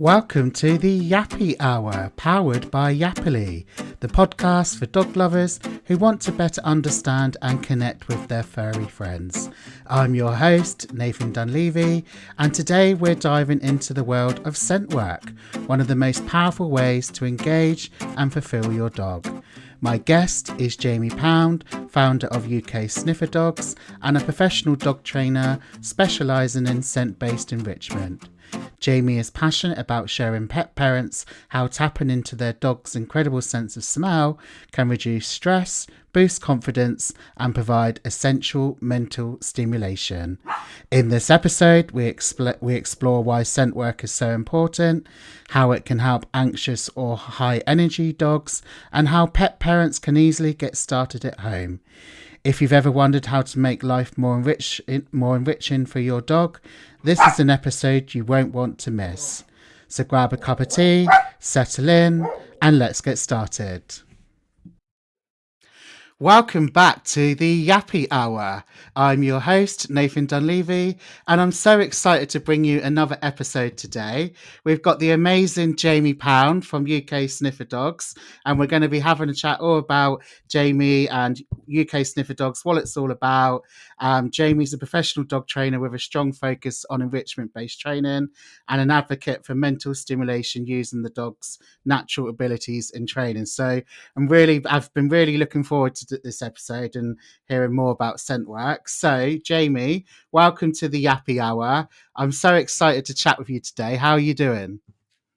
Welcome to the Yappy Hour, powered by Yappily, the podcast for dog lovers who want to better understand and connect with their furry friends. I'm your host, Nathan Dunleavy, and today we're diving into the world of scent work, one of the most powerful ways to engage and fulfill your dog. My guest is Jamie Pound, founder of UK Sniffer Dogs and a professional dog trainer specialising in scent-based enrichment. Jamie is passionate about showing pet parents how tapping into their dog's incredible sense of smell can reduce stress, boost confidence, and provide essential mental stimulation. In this episode, we explore why scent work is so important, how it can help anxious or high energy dogs, and how pet parents can easily get started at home. If you've ever wondered how to make life more enriching for your dog, this is an episode you won't want to miss. So grab a cup of tea, settle in, and let's get started. Welcome back to the Yappy Hour. I'm your host, Nathan Dunleavy, and I'm so excited to bring you another episode today. We've got the amazing Jamie Pound from UK Sniffer Dogs, and we're going to be having a chat all about Jamie and UK Sniffer Dogs, what it's all about. Jamie's a professional dog trainer with a strong focus on enrichment-based training and an advocate for mental stimulation using the dog's natural abilities in training. So I've been really looking forward to this episode and hearing more about scent work. So, Jamie, welcome to the Yappy Hour. I'm so excited to chat with you today. How are you doing?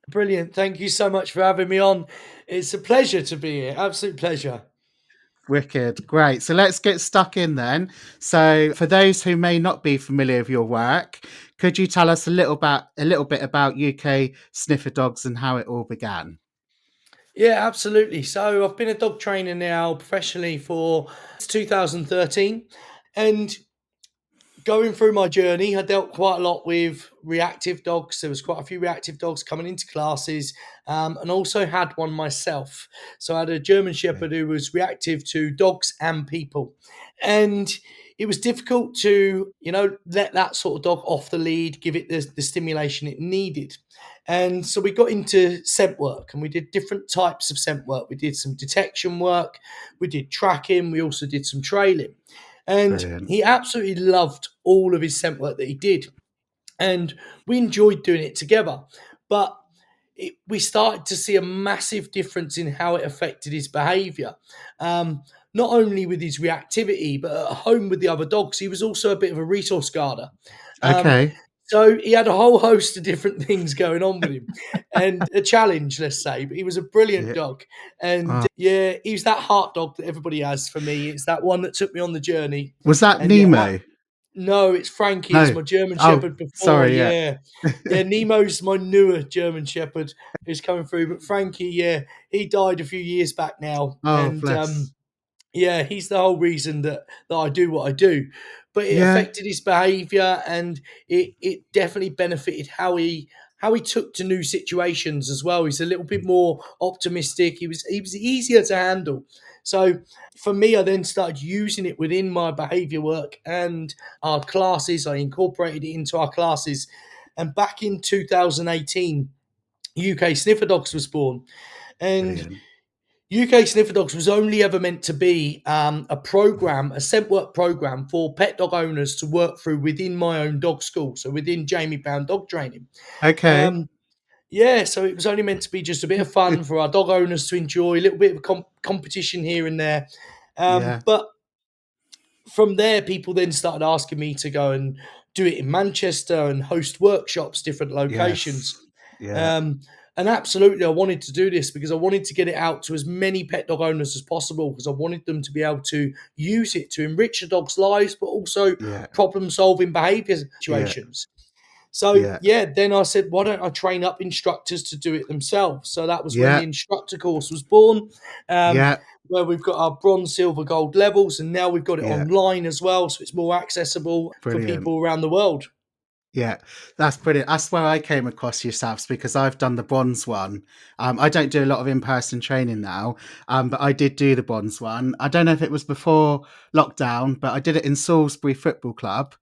Brilliant. Thank you so much for having me on. It's a pleasure to be here. Absolute pleasure. Wicked. Great. So let's get stuck in then. So for those who may not be familiar with your work, could you tell us a little bit about UK Sniffer Dogs and how it all began? Yeah, absolutely. So I've been a dog trainer now professionally for 2013, and going through my journey, I dealt quite a lot with reactive dogs. There was quite a few reactive dogs coming into classes, and also had one myself. So I had a German Shepherd who was reactive to dogs and people, and it was difficult to, let that sort of dog off the lead, give it the stimulation it needed. And so we got into scent work, and we did different types of scent work. We did some detection work, we did tracking, we also did some trailing. And Brilliant. he absolutely loved all of his scent work that he did. And we enjoyed doing it together. But we started to see a massive difference in how it affected his behaviour. Not only with his reactivity, but at home with the other dogs. He was also a bit of a resource guarder. Okay. So he had a whole host of different things going on with him, and a challenge, let's say. But he was a brilliant dog. And he's that heart dog that everybody has for me. It's that one that took me on the journey. Was that And Nemo? no, it's Frankie. No. It's my German Oh, Shepherd before. sorry, yeah. Nemo's my newer German Shepherd who's coming through. But Frankie, he died a few years back now. Oh, And bless. he's the whole reason that I do what I do. But it affected his behaviour, and it definitely benefited how he took to new situations as well. He's a little bit more optimistic. He was easier to handle. So for me, I then started using it within my behaviour work and our classes. I incorporated it into our classes. And back in 2018, UK Sniffer Dogs was born. And Brilliant. UK Sniffer Dogs was only ever meant to be a scent work program for pet dog owners to work through within my own dog school, so within Jamie Pound Dog Training. Okay. So it was only meant to be just a bit of fun for our dog owners to enjoy, a little bit of competition here and there. But from there, people then started asking me to go and do it in Manchester and host workshops, different locations. Yes. And absolutely, I wanted to do this because I wanted to get it out to as many pet dog owners as possible, because I wanted them to be able to use it to enrich the dog's lives, but also problem-solving behaviour situations. So, then I said, why don't I train up instructors to do it themselves? So that was when the instructor course was born, where we've got our bronze, silver, gold levels, and now we've got it online as well, so it's more accessible for people around the world. Yeah, that's brilliant. That's where I came across yourselves, because I've done the bronze one. I don't do a lot of in-person training now, but I did do the bronze one. I don't know if it was before lockdown, but I did it in Salisbury Football Club.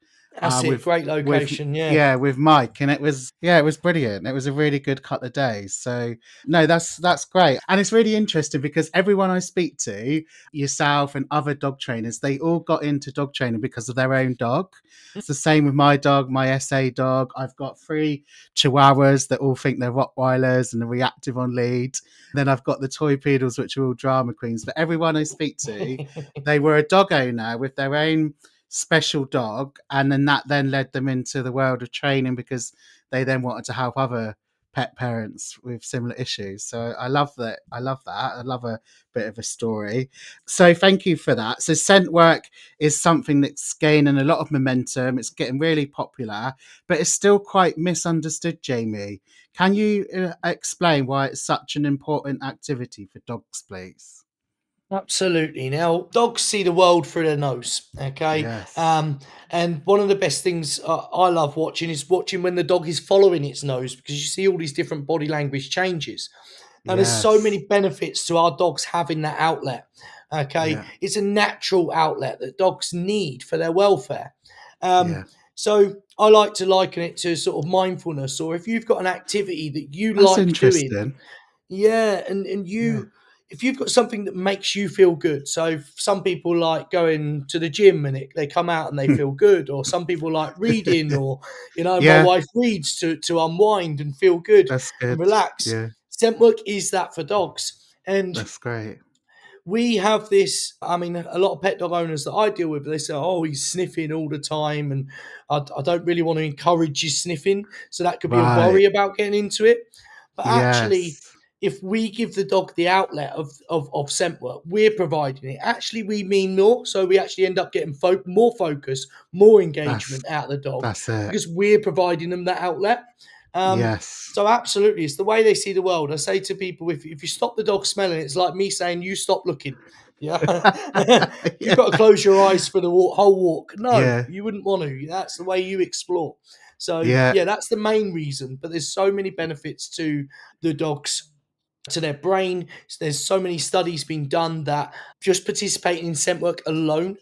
That's it. with Great location. Yeah. with Mike, and it was brilliant. It was a really good couple of days. So no, that's great, and it's really interesting because everyone I speak to, yourself and other dog trainers, they all got into dog training because of their own dog. It's the same with my dog, my SA dog. I've got 3 Chihuahuas that all think they're Rottweilers and are reactive on lead. Then I've got the toy poodles, which are all drama queens. But everyone I speak to, they were a dog owner with their own special dog, and then that then led them into the world of training because they then wanted to help other pet parents with similar issues. So I love that. I love that. I love a bit of a story. So thank you for that. So scent work is something that's gaining a lot of momentum. It's getting really popular, but it's still quite misunderstood, Jamie. Can you explain why it's such an important activity for dogs, please? Absolutely. Now, dogs see the world through their nose. Okay. Yes. And one of the best things I love watching is watching when the dog is following its nose, because you see all these different body language changes. Now, there's so Yes. many benefits to our dogs having that outlet. Okay. Yeah. It's a natural outlet that dogs need for their welfare. Um, Yeah. so I like to liken it to sort of mindfulness, or if you've got an activity that you That's like doing. interesting. Yeah, and Yeah. you, if you've got something that makes you feel good, so some people like going to the gym and they come out and they feel good, or some people like reading, or my Yeah, wife reads to unwind and feel good that's and good. relax. Yeah, Scent work is that for dogs, and that's great. we have this. I mean, a lot of pet dog owners that I deal with, they say, "Oh, he's sniffing all the time," and I don't really want to encourage you sniffing, so that could be a Right. worry about getting into it. But actually, Yes. if we give the dog the outlet of scent work, we're providing it. Actually, we mean more, so we actually end up getting more focus, more That's engagement out of the dog that's it. because we're providing them that outlet. Um, Yes. so absolutely, it's the way they see the world. I say to people, if you stop the dog smelling, it's like me saying you stop looking. Yeah, you've Yeah. got to close your eyes for the whole walk. No, Yeah. you wouldn't want to. That's the way you explore. So Yeah. yeah, that's the main reason. But there's so many benefits to the dogs, to their brain. There's so many studies being done that just participating in scent work alone,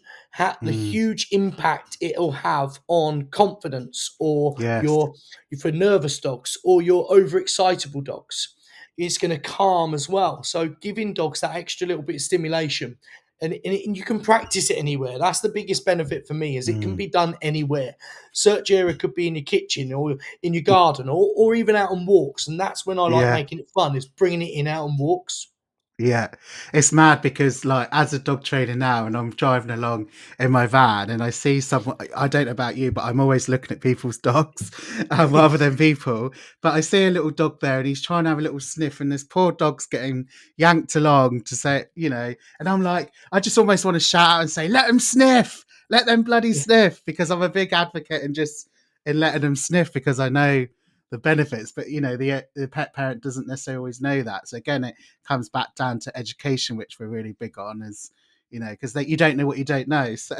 the Mm. huge impact it'll have on confidence, or Yes. your for nervous dogs or your overexcitable dogs. It's going to calm as well. So giving dogs that extra little bit of stimulation. And you can practice it anywhere. That's the biggest benefit for me, is it can Mm. be done anywhere. Search area could be in your kitchen or in your garden, or even out on walks. And that's when I like Yeah. making it fun, is bringing it in out on walks. Yeah, it's mad because, like, as a dog trainer now, and I'm driving along in my van, and I see someone. I don't know about you, but I'm always looking at people's dogs rather than people. But I see a little dog there, and he's trying to have a little sniff, and this poor dog's getting yanked along to say, and I'm like, I just almost want to shout out and say, "Let them sniff, let them bloody sniff," because I'm a big advocate in letting them sniff because I know the benefits, but the pet parent doesn't necessarily always know that. So again, it comes back down to education, which we're really big on, is because you don't know what you don't know. So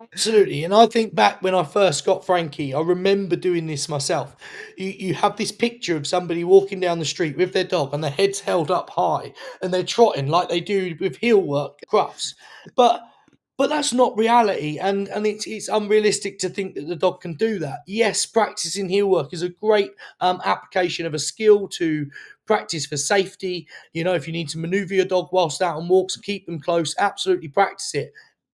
Absolutely. And I think back when I first got Frankie, I remember doing this myself. You have this picture of somebody walking down the street with their dog and their head's held up high and they're trotting like they do with heel work crufts. But that's not reality, and it's unrealistic to think that the dog can do that. Yes, practicing heel work is a great application of a skill to practice for safety. If you need to maneuver your dog whilst out on walks, keep them close, absolutely practice it.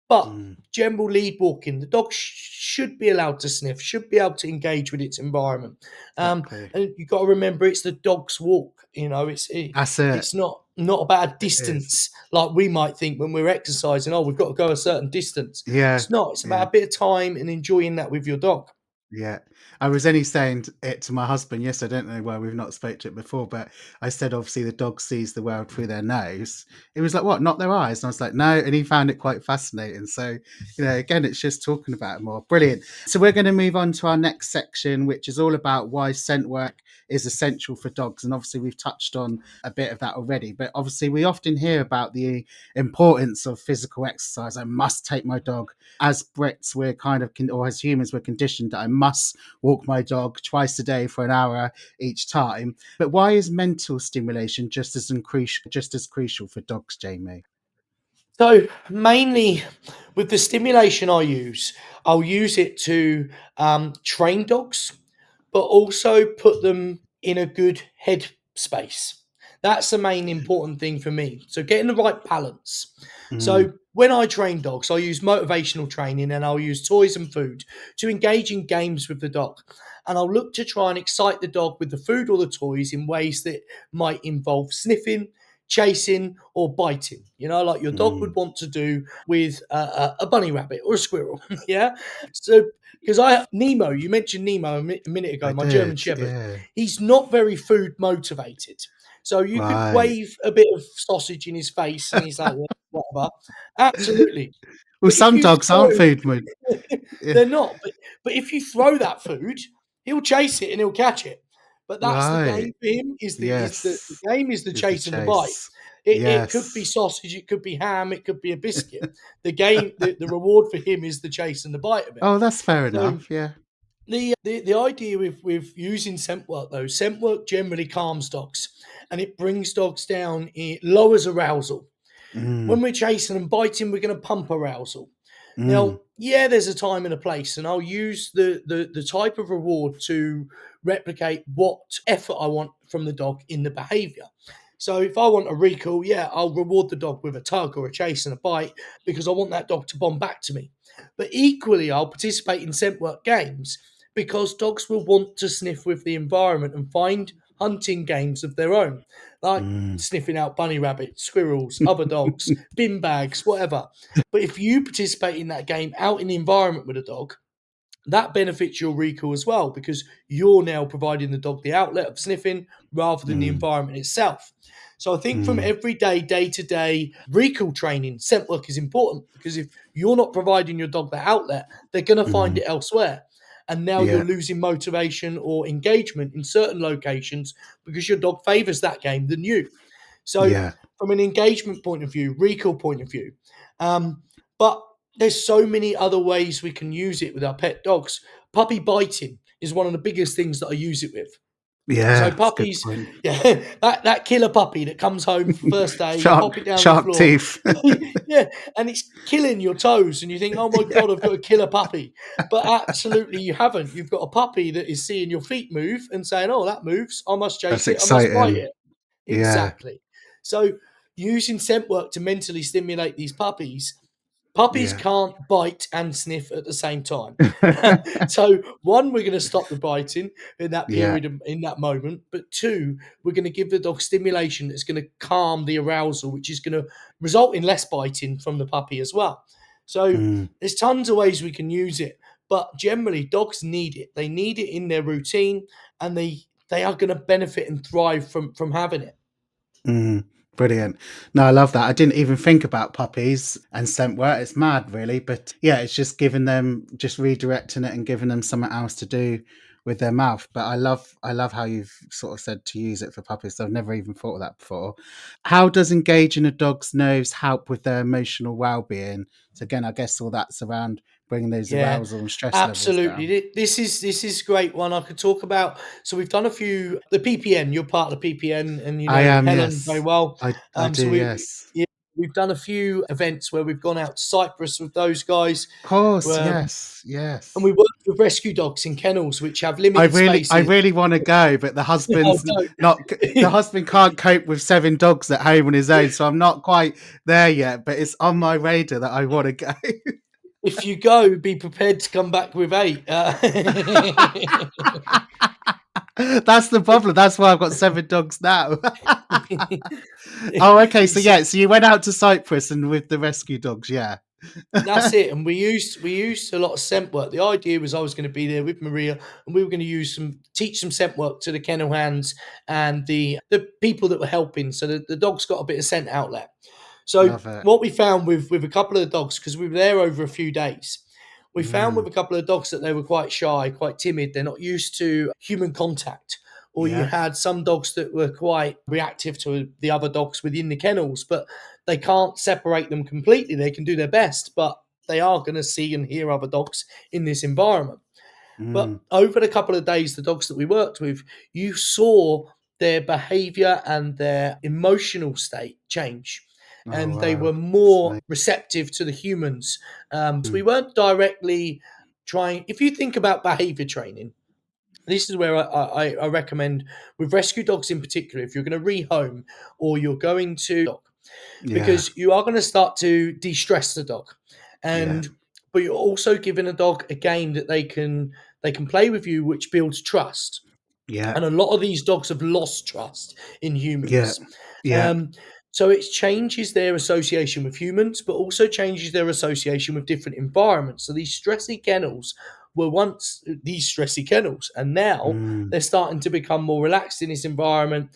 But mm, general lead walking, the dog should be allowed to sniff, should be able to engage with its environment. exactly, And you've got to remember, it's the dog's walk. that's it. It's not about a It is. distance like we might think when we're exercising. Oh, we've got to go a certain distance. Yeah, It's not. It's yeah. about a bit of time and enjoying that with your dog. Yeah. I was only saying it to my husband. Yes, I don't know why we've not spoke to it before, but I said obviously the dog sees the world through their nose. It was like, what, not their eyes? And I was like, no, and he found it quite fascinating. So, again, it's just talking about it more. Brilliant. So we're going to move on to our next section, which is all about why scent work is essential for dogs. And obviously we've touched on a bit of that already, but obviously we often hear about the importance of physical exercise. I must take my dog. As Brits, we're kind of, or as humans, we're conditioned that I must walk my dog twice a day for an hour each time. But why is mental stimulation just as crucial for dogs, Jamie? So mainly with the stimulation I'll use it to train dogs, but also put them in a good head space. That's the main important thing for me. So getting the right balance. Mm, So when I train dogs, I use motivational training and I'll use toys and food to engage in games with the dog. And I'll look to try and excite the dog with the food or the toys in ways that might involve sniffing, chasing, or biting. You know, like your dog mm. would want to do with a bunny rabbit or a squirrel. Yeah. So because Nemo, you mentioned Nemo a minute ago, I my German did, Shepherd. yeah. He's not very food motivated. So you could Right. wave a bit of sausage in his face and he's like, "Yeah, whatever." Absolutely. Well, But if some you dogs aren't throw, food mood. Yeah. they're not. But if you throw that food, he'll chase it and he'll catch it. But that's the game Right. for him. The Yes. game is the Is the chase and the bite. chase. It could be Yes. sausage, it could be ham, it could be a biscuit. The reward for him is the chase and the bite of it. Oh, that's fair So enough. Yeah. the idea with using scent work though, scent work generally calms dogs and it brings dogs down. It lowers arousal. When Mm, we're chasing and biting, we're going to pump arousal. Now, mm, yeah, there's a time and a place, and I'll use the type of reward to replicate what effort I want from the dog in the behaviour. So if I want a recall, yeah, I'll reward the dog with a tug or a chase and a bite because I want that dog to bond back to me. But equally, I'll participate in scent work games because dogs will want to sniff with the environment and find hunting games of their own, like mm. sniffing out bunny rabbits, squirrels, other dogs, bin bags, whatever. But if you participate in that game out in the environment with a dog, that benefits your recall as well because you're now providing the dog the outlet of sniffing rather than the Mm, environment itself. So I think from mm, everyday, day to day recall training, scent work is important because if you're not providing your dog that outlet, they're going to find mm. it elsewhere. And now you're Yeah. losing motivation or engagement in certain locations because your dog favors that game than you. So, Yeah. from an engagement point of view, recall point of view, but there's so many other ways we can use it with our pet dogs. Puppy biting is one of the biggest things that I use it with. Yeah. So That's a good puppies, point. yeah, that killer puppy that comes home for first day, you Shark, pop it down on the shark floor, teeth. yeah, and it's killing your toes, and you think, oh my Yeah. god, I've got a killer puppy, but absolutely you haven't. You've got a puppy that is seeing your feet move and saying, oh, that moves, I must That's chase it, I must bite exciting. it. Yeah. Exactly. So using scent work to mentally stimulate these puppies. Puppies Yeah. can't bite and sniff at the same time. So, one, we're going to stop the biting in that Yeah. period, in that moment. But two, we're going to give the dog stimulation that's going to calm the arousal, which is going to result in less biting from the puppy as well. So, Mm, there's tons of ways we can use it. But generally, dogs need it. They need it in their routine, and they are going to benefit and thrive from having it. mm. Brilliant. No, I love that. I didn't even think about puppies and scent work. It's mad, really. But yeah, it's just giving them, just redirecting it and giving them something else to do with their mouth. But I love how you've sort of said to use it for puppies. I've never even thought of that before. How does engaging a dog's nerves help with their emotional well-being? So again, I guess all that's around bringing those Yeah, arousal and stress levels absolutely. down. This is a great one. I could talk about. So we've done a few. The PPN. You're part of the PPN, and you I know am, Helen very yes. well. I do, So yes. yeah, we've done a few events where we've gone out to Cyprus with those guys, Of course, um, yes, and we yes. work with rescue dogs in kennels which have limited I spaces. really want to go, but Oh, the don't. husband can't cope with 7 dogs at home on his own, so I'm not quite there yet. But it's on my radar that I want to go. If you go, be prepared to come back with 8. That's the problem. That's why I've got 7 dogs now. Oh, okay. So It's yeah, so you went out to Cyprus and with the rescue dogs, yeah. That's it, and we used a lot of scent work. The idea was I was going to be there with Maria, and we were going to teach some scent work to the kennel hands and the people that were helping, so the dogs got a bit of scent outlet. So Love it. what we found with a couple of the dogs, because we were there over a few days, we found with Mm, a couple of dogs that they were quite shy, quite timid. They're not used to human contact. Or you yeah. had some dogs that were quite reactive to the other dogs within the kennels, but they can't separate them completely. They can do their best, but they are going to see and hear other dogs in this environment. But Mm, over the couple of days, the dogs that we worked with, you saw their behavior and their emotional state change. Oh and they were wow. more receptive to the humans. So we Mm. weren't directly trying. If you think about behavior training, this is where I recommend with rescue dogs in particular, if you're going to rehome or you're going to dog, Yeah. because you are going to start to de-stress the dog, Yeah. and but you're also giving a dog a game that they can play with you, which builds trust. Yeah. And a lot of these dogs have lost trust in Yeah. humans. Yeah. Um, so it changes their association with humans, but also changes their association with different environments. So these stressy kennels were once these stressy kennels, and now Mm. they're starting to become more relaxed in this environment.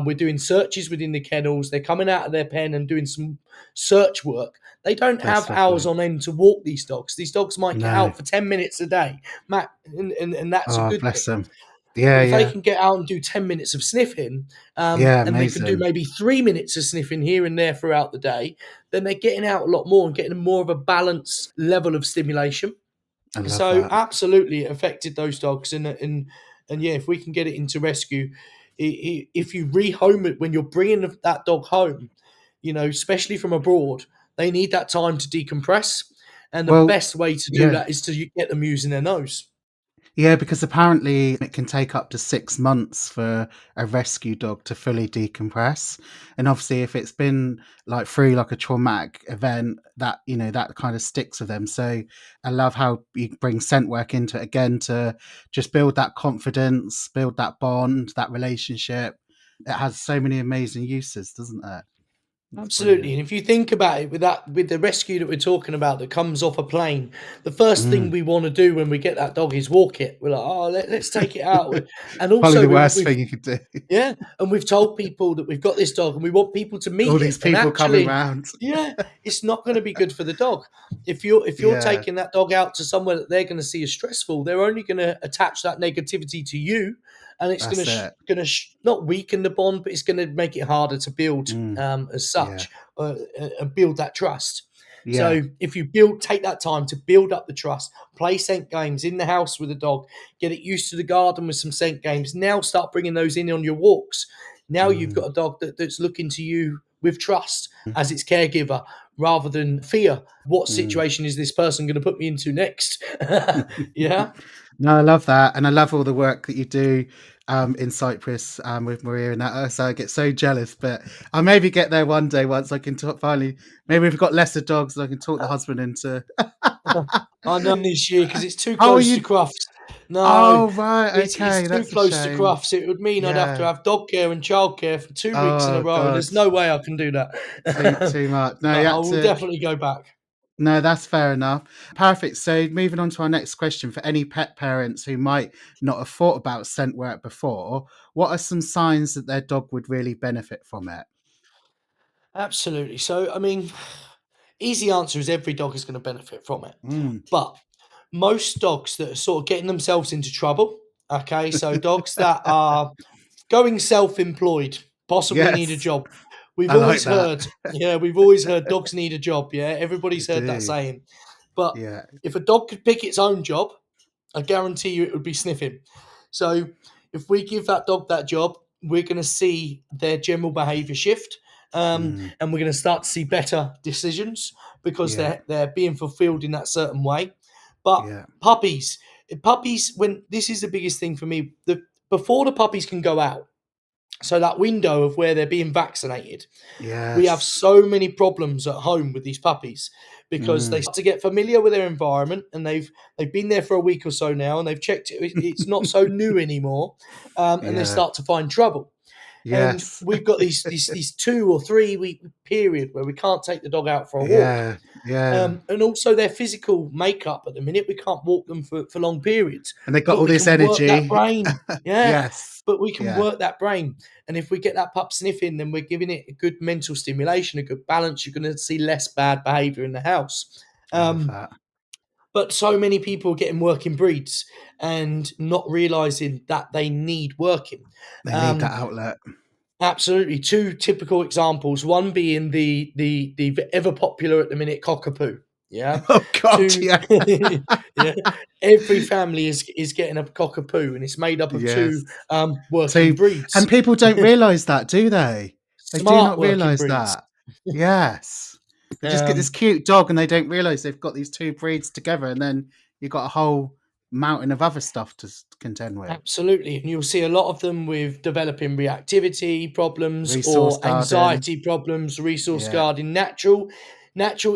We're doing searches within the kennels. They're coming out of their pen and doing some search work. They don't have That's hours lovely. on end to walk these dogs. These dogs might get No. out for 10 minutes a day, Matt, and that's a Oh, good thing. bless them. But Yeah. if they Yeah. can get out and do 10 minutes of sniffing, Yeah. and they can do Amazing. maybe 3 minutes of sniffing here and there throughout the day, then they're getting out a lot more and getting more of a balanced level of stimulation. I love So that. absolutely it affected those dogs. And yeah, if we can get it into rescue, if you rehome it when you're bringing that dog home, especially from abroad, they need that time to decompress. And the Well, best way to do yeah. that is to get them using their nose. Yeah, because apparently it can take up to 6 months for a rescue dog to fully decompress. And obviously, if it's been like through like a traumatic event, that that kind of sticks with them. So I love how you bring scent work into it again to just build that confidence, build that bond, that relationship. It has so many amazing uses, doesn't it? It's Absolutely, brilliant. and if you think about it, with the rescue that we're talking about that comes off a plane, the first thing Mm. we want to do when we get that dog is walk it. We're like, oh, let's take it out, and Probably also the worst we've thing you could do. yeah, and we've told people that we've got this dog and we want people to All meet these it. And people coming actually, round. yeah, it's not going to be good for the dog. If you're Yeah, taking that dog out to somewhere that they're going to see as stressful, they're only going to attach that negativity to you, and it's going that's to it. not weaken the bond, but it's going to make it harder to build Mm. as Yeah, such, and build that trust. yeah. So if you take that time to build up the trust, play scent games in the house with the dog, get it used to the garden with some scent games. Now start bringing those in on your walks. Now you've Mm. got a dog that's looking to you with trust as its caregiver rather than fear. What Mm. situation is this person going to put me into next? Yeah. No, I love that, and I love all the work that you do in Cyprus with Maria and that. So I get so jealous, but I'll maybe get there one day once I can talk. Finally, maybe we've got lesser dogs, and I can talk the husband into. I know this year because it's too Oh, close to you? Crufts. No, Oh, right. it's Okay, too that's a close to shame. Crufts. It would mean I'd have to Yeah. have dog care and childcare for 2 weeks in a Oh row, and God, there's no way I can do that. too much. No, But you I had will to. definitely go back. No, that's fair enough. Perfect. So, moving on to our next question for any pet parents who might not have thought about scent work before, what are some signs that their dog would really benefit from it? Absolutely. So, I mean, easy answer is every dog is going to benefit from it. Mm. But most dogs that are sort of getting themselves into trouble, okay, so dogs that are going self-employed, possibly need a Yes, job. We've I like always that. heard, yeah, we've always heard dogs need a job. Yeah, They everybody's heard that do. saying. But Yeah. if a dog could pick its own job, I guarantee you it would be sniffing. So if we give that dog that job, we're going to see their general behaviour shift, Mm. and we're going to start to see better decisions because Yeah. they're being fulfilled in that certain way. But Yeah. puppies, when this is the biggest thing for me, before the puppies can go out, so that window of where they're being vaccinated, we have Yes. so many problems at home with these puppies because they Mm. start to get familiar with their environment, and they've been there for a week or so now, and they've checked it's not so new anymore, and they Yeah. start to find trouble. And Yes. we've got these 2 or 3 week period where we can't take the dog out for a walk. Yeah. Yeah. And also their physical makeup at the minute, we can't walk them for long periods, And they got but all we this can work that energy. brain. Yeah, Yes. but we can Yeah. work that brain. And if we get that pup sniffing, then we're giving it a good mental stimulation, a good balance. You're going to see less bad behavior in the house. I love Um, that. but so many people are getting working breeds and not realizing that they need working. They need that Um, outlet. Absolutely. Two typical examples. One being the ever popular at the minute cockapoo. Yeah. Oh God. Two. Yeah. Yeah. Every family is getting a cockapoo, and it's made up of Yes. two working So, breeds. and people don't realize that, do they? They do Smart not working realize breeds. that. Yes. They just get this Um, cute dog and they don't realise they've got these two breeds together, and then you've got a whole mountain of other stuff to contend with. Absolutely. And you'll see a lot of them with developing reactivity problems Resource or garden. anxiety problems, resource Yeah. guarding, natural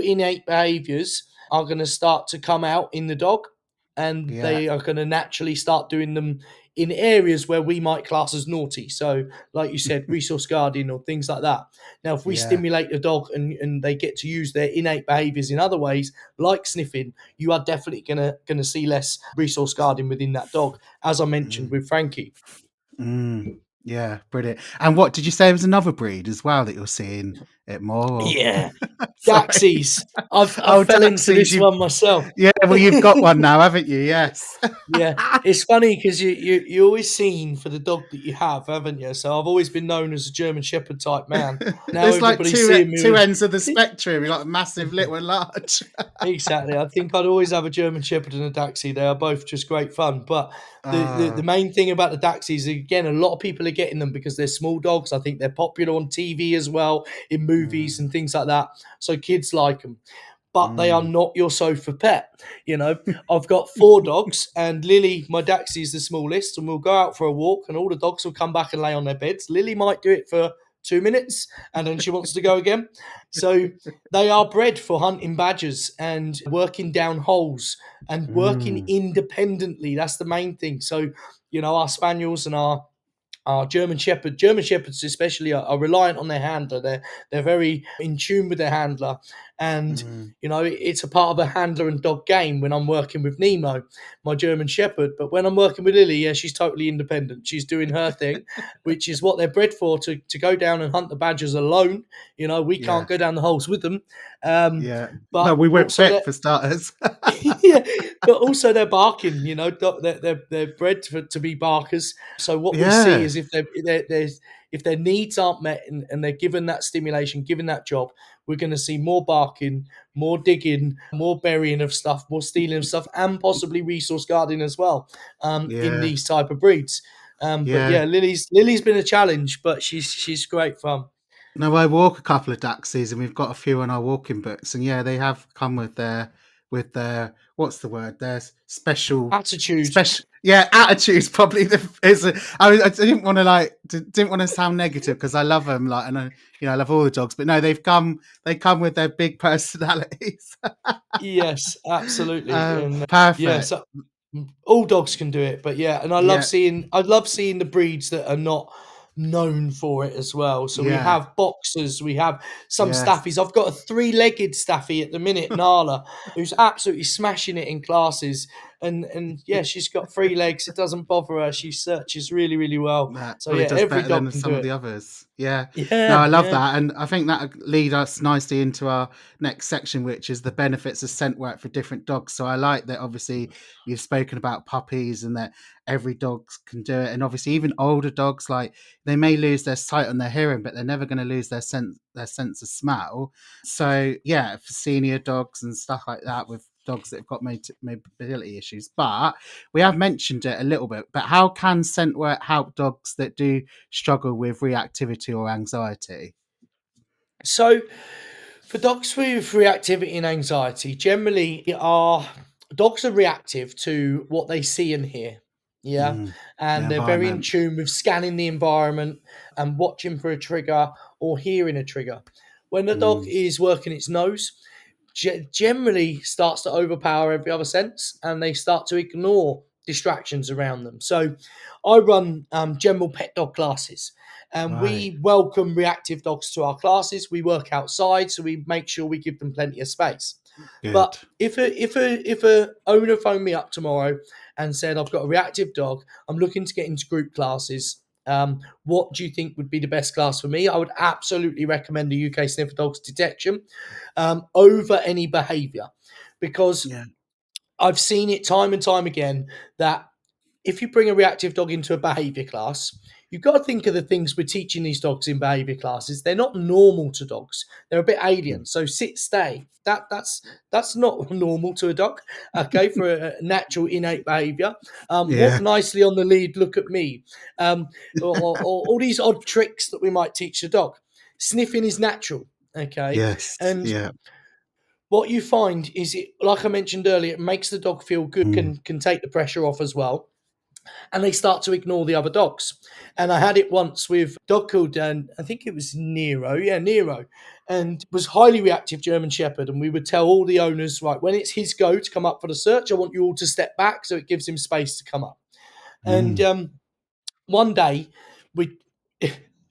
innate behaviors are going to start to come out in the dog, and Yeah. they are going to naturally start doing them in areas where we might class as naughty. So, like you said, resource guarding or things like that. Now, if we Yeah. stimulate the dog and they get to use their innate behaviors in other ways, like sniffing, you are definitely gonna see less resource guarding within that dog, as I mentioned Mm. with Frankie. Mm. Yeah. Brilliant. And what did you say was another breed as well that you're seeing it more? Yeah, Or sorry. Daxies. I've Oh, fell into taxis. this You. one myself. Yeah. Well, you've got one now, haven't you? Yes. Yeah, it's funny because you always seen for the dog that you have, haven't you? So I've always been known as a German Shepherd type man. Now There's like everybody's two seeing me two with ends of the spectrum. You got massive, little, and large. exactly. I think I'd always have a German Shepherd and a Dachshund. They are both just great fun. But the Oh. main thing about the Dachshunds, again, a lot of people are getting them because they're small dogs. I think they're popular on TV as well, in movies Mm. and things like that. So kids like them. But they are Mm. not your sofa pet. You know, I've got 4 dogs, and Lily, my Dachshund, is the smallest, and we'll go out for a walk, and all the dogs will come back and lay on their beds. Lily might do it for 2 minutes, and then she wants to go again. So they are bred for hunting badgers and working down holes and working Mm. independently. That's the main thing. So, our spaniels and our German Shepherds especially are reliant on their handler. They're very in tune with their handler, and Mm. it's a part of a handler and dog game when I'm working with Nemo, my German Shepherd. But when I'm working with Lily, yeah, she's totally independent. She's doing her thing, which is what they're bred for, to go down and hunt the badgers alone. We Yeah. can't go down the holes with them, um, Yeah. No, but we won't also fit they're for starters. yeah, but also they're barking. They're bred to be barkers. So what we see Yeah. is if their needs aren't met and they're given that stimulation, given that job, we're going to see more barking, more digging, more burying of stuff, more stealing of stuff, and possibly resource guarding as well. In Yeah. these type of breeds. But Yeah. yeah, Lily's been a challenge, but she's great fun. No, I walk a couple of Daxies, and we've got a few on our walking books, and yeah, they have come with their what's the word? Their Attitude. special. Yeah, attitudes probably I didn't want to didn't want to sound negative because I love them, and I love all the dogs, but no, they come with their big personalities. Yes, absolutely, and yeah, Perfect. so all dogs can do it, but yeah, and Yeah, I love seeing the breeds that are not known for it as well. So we yeah, have boxers, we have some yes. staffies. I've got a three-legged staffy at the minute, Nala, who's absolutely smashing it in classes, and yeah, she's got 3 legs. It doesn't bother her. She searches really, really well. That So probably yeah, does every better dog than can do some of it. the others. Yeah. No, I Yeah, love yeah. that. And I think that lead us nicely into our next section, which is the benefits of scent work for different dogs. So I like that obviously you've spoken about puppies and that every dog can do it. And obviously even older dogs, like they may lose their sight and their hearing, but they're never going to lose their sense of smell. So yeah, for senior dogs and stuff like that, with dogs that have got mobility issues. But we have mentioned it a little bit, but how can scent work help dogs that do struggle with reactivity or anxiety? So for dogs with reactivity and anxiety, generally our dogs are reactive to what they see and hear. Yeah. Mm, the And they're very in environment. tune with scanning the environment and watching for a trigger or hearing a trigger. When the dog Mm, is working its nose, generally starts to overpower every other sense and they start to ignore distractions around them. So I run general pet dog classes, and right. we welcome reactive dogs to our classes. We work outside, so we make sure we give them plenty of space. Good. But if a owner phoned me up tomorrow and said, I've got a reactive dog, I'm looking to get into group classes, what do you think would be the best class for me? I would absolutely recommend the UK Sniffer Dogs detection over any behaviour, because Yeah. I've seen it time and time again that if you bring a reactive dog into a behavior class, you've got to think of the things we're teaching these dogs in behavior classes. They're not normal to dogs. They're a bit Mm. alien. So sit, stay. That's not normal to a dog. Okay, for a natural innate behavior. Walk Yeah. nicely on the lead. Look at me. Or all these odd tricks that we might teach the dog. Sniffing is natural. Okay. Yes. And Yeah. what you find is it, like I mentioned earlier, it makes the dog feel good, Mm. can take the pressure off as well. And they start to ignore the other dogs. And I had it once with a dog called, I think it was Nero. Yeah, Nero. And was highly reactive German Shepherd. And we would tell all the owners, right, when it's his go to come up for the search, I want you all to step back so it gives him space to come up. And Mm. one day, we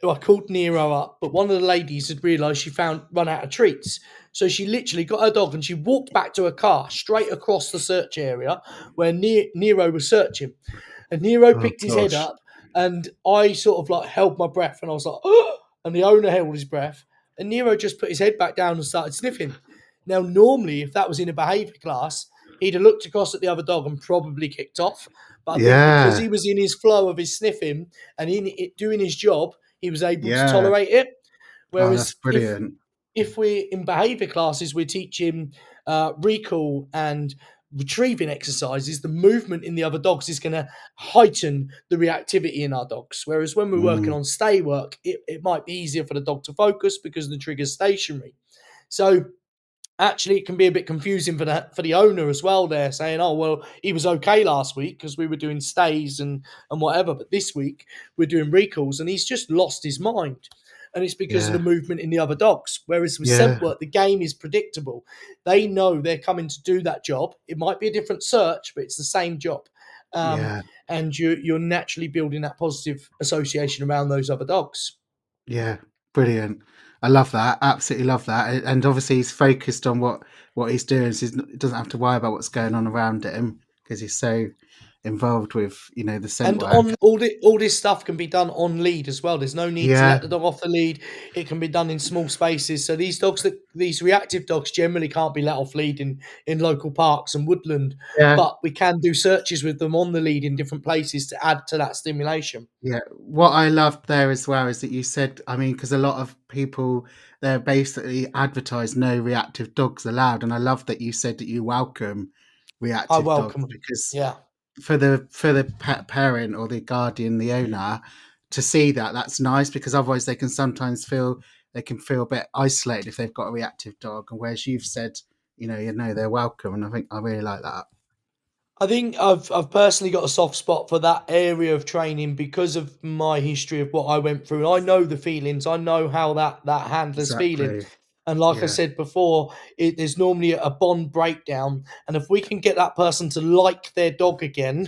I called Nero up, but one of the ladies had realised she found run out of treats. So she literally got her dog and she walked back to her car straight across the search area where Nero was searching. And Nero Oh picked his head gosh. up, and I sort of like held my breath, and I was like, oh, and the owner held his breath, and Nero just put his head back down and started sniffing. Now, normally, if that was in a behaviour class, he'd have looked across at the other dog and probably kicked off. But I think because Yeah. he was in his flow of his sniffing and in it doing his job, he was able to Yeah. tolerate it. Oh, that's Whereas brilliant. if we're in behavior classes, we're teaching recall and retrieving exercises, the movement in the other dogs is going to heighten the reactivity in our dogs. Whereas when we're working Mm. on stay work, it might be easier for the dog to focus because the trigger's stationary. So actually it can be a bit confusing for the owner as well. They're saying, oh well, he was okay last week because we were doing stays and whatever, but this week we're doing recalls and he's just lost his mind, and it's because of the Yeah. movement in the other dogs. Whereas with scent Yeah. work, the game is predictable. They know they're coming to do that job. It might be a different search, but it's the same job. um, Yeah. and you're naturally building that positive association around those other dogs. Yeah, brilliant. I love that. Absolutely love that. And obviously, he's focused on what he's doing, so he doesn't have to worry about what's going on around him because he's so involved with the scent And work. on all this stuff can be done on lead as well. There's no need to Yeah, let the dog off the lead. It can be done in small spaces. So these reactive dogs generally can't be let off lead in local parks and woodland, yeah, but we can do searches with them on the lead in different places to add to that stimulation. yeah. What I loved there as well is that you said, I mean, because a lot of people they're basically advertise no reactive dogs allowed, and I love that you said that you welcome I reactive dogs welcome 'em. because Yeah. for the pet parent or the guardian, the owner, to see that's nice because otherwise they can feel a bit isolated if they've got a reactive dog. And whereas you've said, they're welcome, and I think I really like that. I think I've personally got a soft spot for that area of training because of my history of what I went through. I know the feelings. I know how that handler's feeling. Exactly. And like I Yeah. said before, there's normally a bond breakdown. And if we can get that person to like their dog again,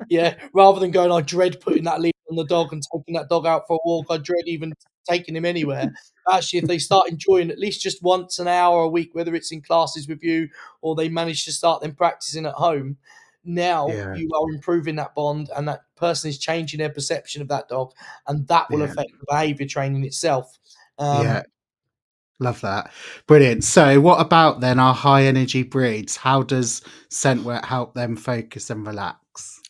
yeah, rather than going, I dread putting that lead on the dog and taking that dog out for a walk. I dread even taking him anywhere. Actually, if they start enjoying at least just once an hour a week, whether it's in classes with you or they manage to start them practicing at home, now Yeah. you are improving that bond and that person is changing their perception of that dog, and that will Yeah. affect the behavior training itself. Yeah. Um, Love that. Brilliant. So, what about then our high energy breeds? How does scent work help them focus and relax?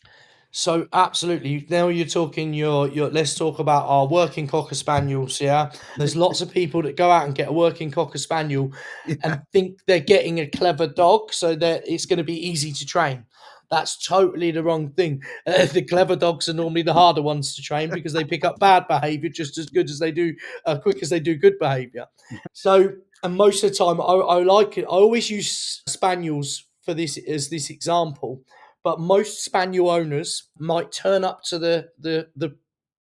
So absolutely. Now you're talking your let's talk about our working cocker spaniels, yeah. There's lots of people that go out and get a working cocker spaniel Yeah. and think they're getting a clever dog so that it's going to be easy to train. That's totally the wrong thing. The clever dogs are normally the harder ones to train because they pick up bad behavior just as good as they do, quick as they do good behavior. So, and most of the time, I like it. I always use spaniels for this as this example, but most spaniel owners might turn up to the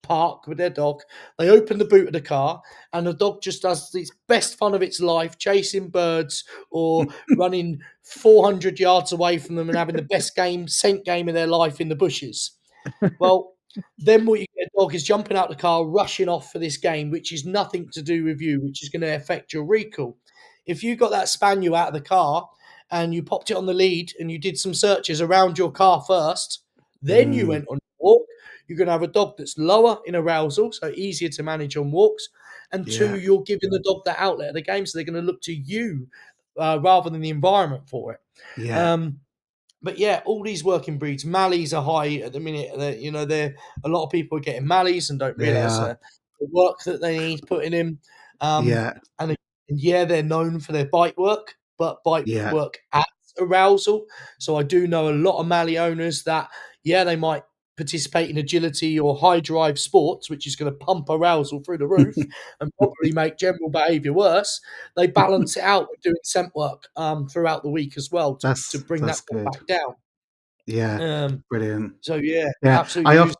park with their dog. They open the boot of the car, and the dog just does its best fun of its life, chasing birds or running 400 yards away from them and having the best scent game of their life in the bushes. Well, then what you get a dog is jumping out the car, rushing off for this game, which is nothing to do with you, which is going to affect your recall. If you got that spaniel out of the car and you popped it on the lead and you did some searches around your car first, then you Mm, went on a walk, you're going to have a dog that's lower in arousal, so easier to manage on walks. And two, yeah. you're giving the dog that outlet of the game, so they're going to look to you rather than the environment for it. Yeah. Um, but yeah, all these working breeds, Mallees are high at the minute. They're a lot of people are getting Mallees and don't They realise are. the work that they need putting in. Um, Yeah. and yeah, they're known for their bite work, but bite Yeah. work at arousal. So I do know a lot of Mallee owners that yeah, they might participate in agility or high drive sports, which is going to pump arousal through the roof and probably make general behaviour worse, they balance it out with doing scent work throughout the week as well to bring That's that good. back down. Yeah, Um, brilliant. so yeah, Yeah, absolutely use.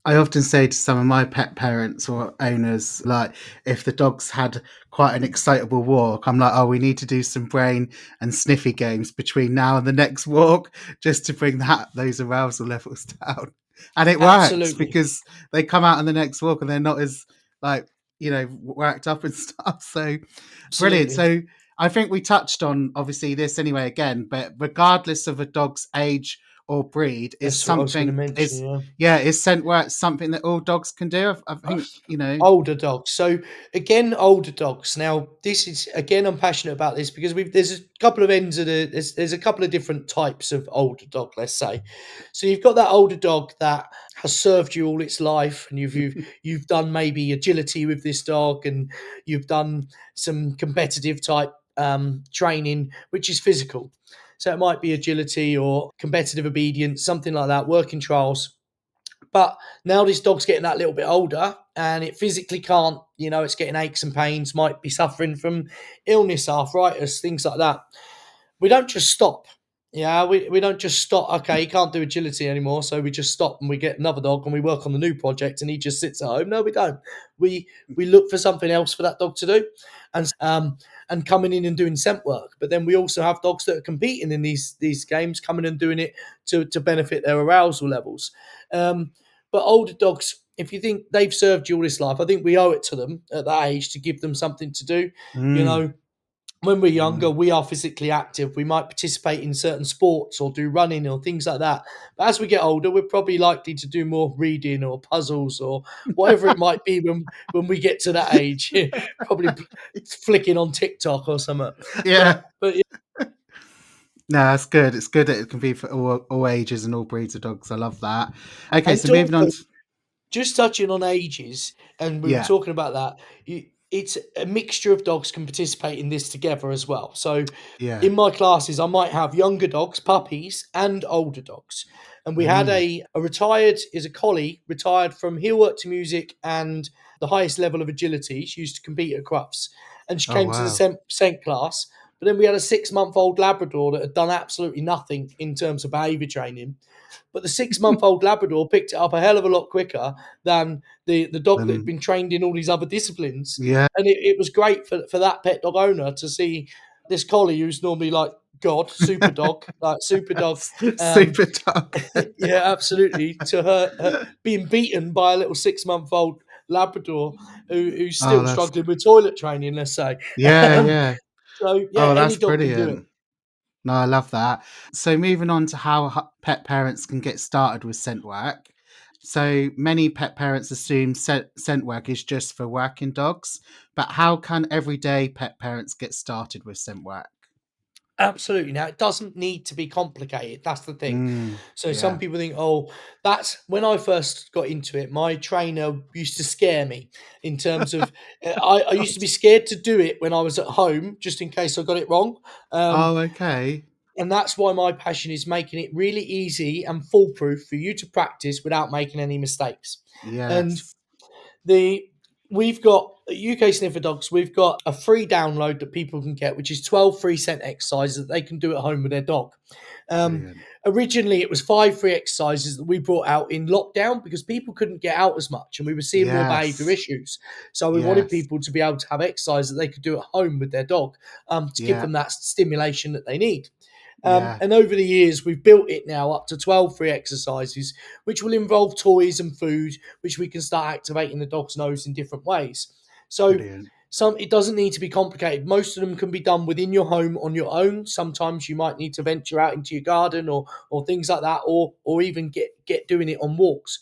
I often say to some of my pet parents or owners, like if the dogs had quite an excitable walk, I'm like, oh, we need to do some brain and sniffy games between now and the next walk, just to bring those arousal levels down. And it works Absolutely. because they come out on the next walk and they're not as like worked up and stuff. So brilliant. Absolutely. So I think we touched on obviously this anyway again, but regardless of a dog's age or breed, is That's what I was going to something mention. is Yeah. yeah, is scent work something that all dogs can do? I think, Older dogs. So again, older dogs. Now, this is again, I'm passionate about this because there's a couple of ends of there's a couple of different types of older dog. Let's say, so you've got that older dog that has served you all its life, and you've done maybe agility with this dog, and you've done some competitive type training, which is physical. So it might be agility or competitive obedience, something like that, working trials. But now this dog's getting that little bit older and it physically can't, it's getting aches and pains, might be suffering from illness, arthritis, things like that. We don't just stop. Yeah, we don't just stop. Okay, he can't do agility anymore, so we just stop and we get another dog and we work on the new project and he just sits at home. No, we don't. We look for something else for that dog to do, and coming in and doing scent work. But then we also have dogs that are competing in these games, coming and doing it to benefit their arousal levels. But older dogs, if you think they've served you all this life, I think we owe it to them at that age to give them something to do. You mm, know, when we're younger, mm. we are physically active. We might participate in certain sports or do running or things like that. But as we get older, we're probably likely to do more reading or puzzles or whatever it might be when we get to that age. Probably flicking on TikTok or something. Yeah. But No, that's good. It's good that it can be for all ages and all breeds of dogs. I love that. Okay, so and moving on also to, just touching on ages, and we were yeah, talking about that. It's a mixture of dogs can participate in this together as well. So, yeah. in my classes, I might have younger dogs, puppies, and older dogs. And we had Mm, a retired is a collie retired from heel work to music and the highest level of agility. She used to compete at Crufts, and she oh came to the wow. scent class. But then we had a 6-month-old Labrador that had done absolutely nothing in terms of behaviour training, but the 6-month-old Labrador picked it up a hell of a lot quicker than the dog that had Then been trained in all these other disciplines. yeah. And it was great for that pet dog owner to see this collie who's normally like God, super dog. Um, Super dog. yeah, absolutely. To her being beaten by a little 6-month-old Labrador who's Oh, still that's struggling with toilet training, let's say. yeah, yeah. So yeah, Oh, any that's dog can do it. brilliant. No, I love that. So moving on to how pet parents can get started with scent work. So many pet parents assume scent work is just for working dogs, but how can everyday pet parents get started with scent work? Absolutely. Now, it doesn't need to be complicated. That's the thing. Mm, So some yeah. people think, oh, that's when I first got into it. My trainer used to scare me in terms of I God. used to be scared to do it when I was at home, just in case I got it wrong. Oh, okay. And that's why my passion is making it really easy and foolproof for you to practice without making any mistakes. And Yes. the we've got at UK Sniffer Dogs, we've got a free download that people can get, which is 12 free scent exercises that they can do at home with their dog. Um, Brilliant. Originally, it was 5 free exercises that we brought out in lockdown because people couldn't get out as much and we were seeing more behaviour Yes. issues. So we wanted Yes. people to be able to have exercise that they could do at home with their dog to give Yeah. them that stimulation that they need. Yeah. And over the years, we've built it now up to 12 free exercises, which will involve toys and food, which we can start activating the dog's nose in different ways. So Brilliant. it doesn't need to be complicated. Most of them can be done within your home on your own. Sometimes you might need to venture out into your garden or things like that, or even get doing it on walks.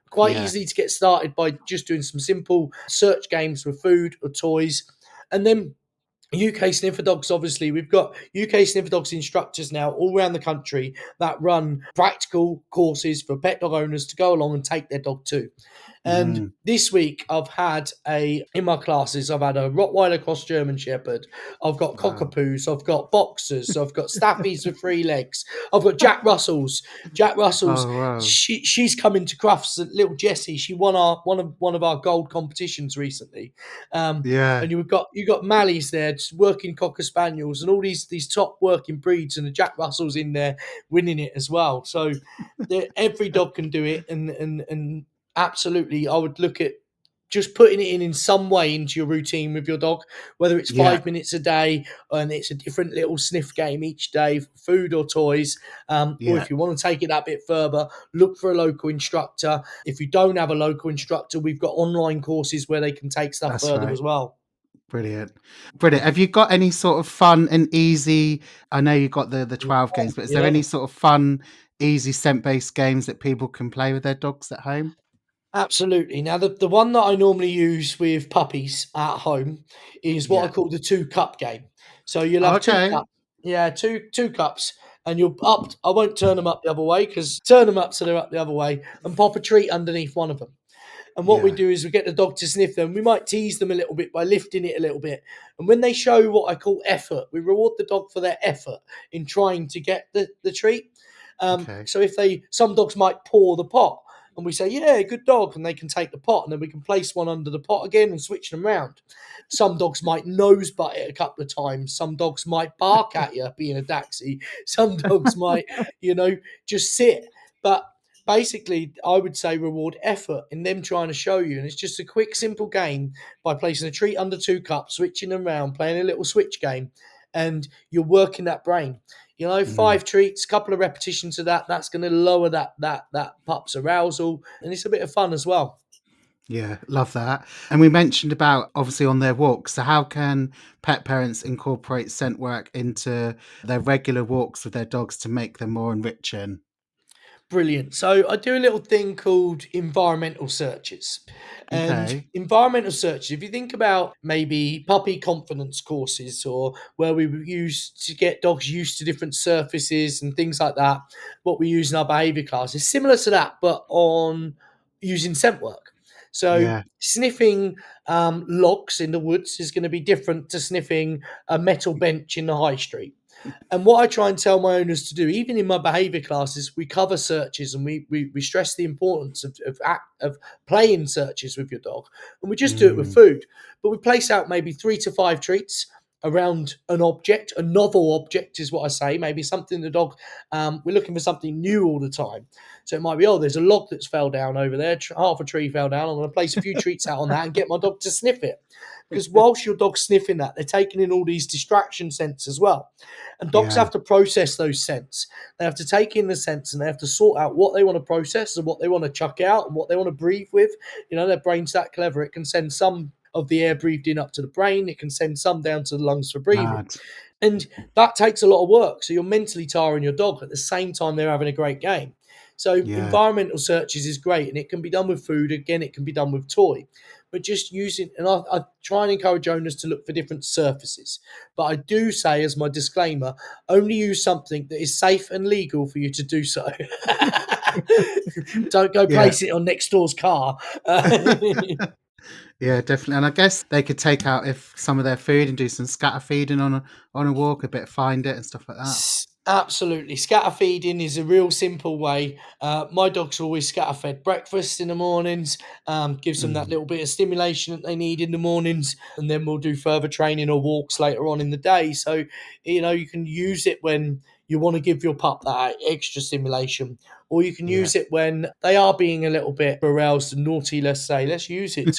Quite Yeah. easy to get started by just doing some simple search games with food or toys, and then UK Sniffer Dogs, obviously, we've got UK Sniffer Dogs instructors now all around the country that run practical courses for pet dog owners to go along and take their dog to. And Mm. this week, in my classes, I've had a Rottweiler cross German Shepherd. I've got Wow. cockapoos. I've got boxers. I've got staffies with 3 legs. I've got Jack Russells. Jack Russells. Oh, wow. She's coming to Crufts. Little Jessie. She won one of our gold competitions recently. Yeah. And you got Mallies there, just working cocker spaniels, and all these top working breeds, and the Jack Russells in there winning it as well. So every dog can do it, and absolutely, I would look at just putting it in some way into your routine with your dog, whether it's Yeah. 5 minutes a day and it's a different little sniff game each day, food or toys. Or Yeah. if you want to take it that bit further, look for a local instructor. If you don't have a local instructor, we've got online courses where they can take stuff That's further right. as well. Brilliant. Brilliant. Have you got any sort of fun and easy? I know you got the 12 games, but is there Yeah. any sort of fun, easy scent-based games that people can play with their dogs at home? Absolutely. Now, the one that I normally use with puppies at home is what I Yeah. call the 2 cup game. So you'll have 2 Okay. cups. Yeah, two cups, and you'll up. I won't turn them up the other way, because turn them up so they're up the other way, and pop a treat underneath one of them. And what we Yeah. do is we get the dog to sniff them. We might tease them a little bit by lifting it a little bit. And when they show what I call effort, we reward the dog for their effort in trying to get the treat. Okay. So some dogs might paw the pot, and we say, yeah, good dog, and they can take the pot, and then we can place one under the pot again and switch them round. Some dogs might nose butt it a couple of times. Some dogs might bark at you, being a daxi. Some dogs might, just sit. But basically, I would say reward effort in them trying to show you. And it's just a quick, simple game by placing a treat under 2 cups, switching them around, playing a little switch game, and you're working that brain. Mm. 5 treats, couple of repetitions of that. That's going to lower that pup's arousal, and it's a bit of fun as well. Yeah, love that. And we mentioned about obviously on their walks. So how can pet parents incorporate scent work into their regular walks with their dogs to make them more enriching? Brilliant. So I do a little thing called environmental searches. And Okay. environmental searches, if you think about maybe puppy confidence courses, or where we use to get dogs used to different surfaces and things like that, what we use in our behaviour class is similar to that, but on using scent work. So Yeah. sniffing logs in the woods is going to be different to sniffing a metal bench in the high street. And what I try and tell my owners to do, even in my behaviour classes, we cover searches, and we stress the importance of playing searches with your dog. And we just do it with Mm. food. But we place out maybe 3 to 5 treats around an object. A novel object is what I say. Maybe something the dog, we're looking for something new all the time. So it might be, oh, there's a log that's fell down over there. Half a tree fell down. I'm going to place a few treats out on that and get my dog to sniff it. Because whilst your dog's sniffing that, they're taking in all these distraction scents as well. And dogs Yeah. have to process those scents. They have to take in the scents, and they have to sort out what they want to process and what they want to chuck out and what they want to breathe with. Their brain's that clever. It can send some of the air breathed in up to the brain. It can send some down to the lungs for breathing. Mad. And that takes a lot of work. So you're mentally tiring your dog at the same time they're having a great game. So Yeah. environmental searches is great, and it can be done with food. Again, it can be done with toy. But just using, and I try and encourage owners to look for different surfaces. But I do say, as my disclaimer, only use something that is safe and legal for you to do so. Don't go Yeah. place it on next door's car. Yeah, definitely. And I guess they could take out if some of their food and do some scatter feeding on a walk, a bit of find it and stuff like that. Absolutely. Scatter feeding is a real simple way. My dogs are always scatter fed breakfast in the mornings, gives them that Mm. little bit of stimulation that they need in the mornings, and then we'll do further training or walks later on in the day. So, you can use it when you want to give your pup that extra stimulation, or you can Yeah. use it when they are being a little bit aroused and naughty, let's say. Let's use it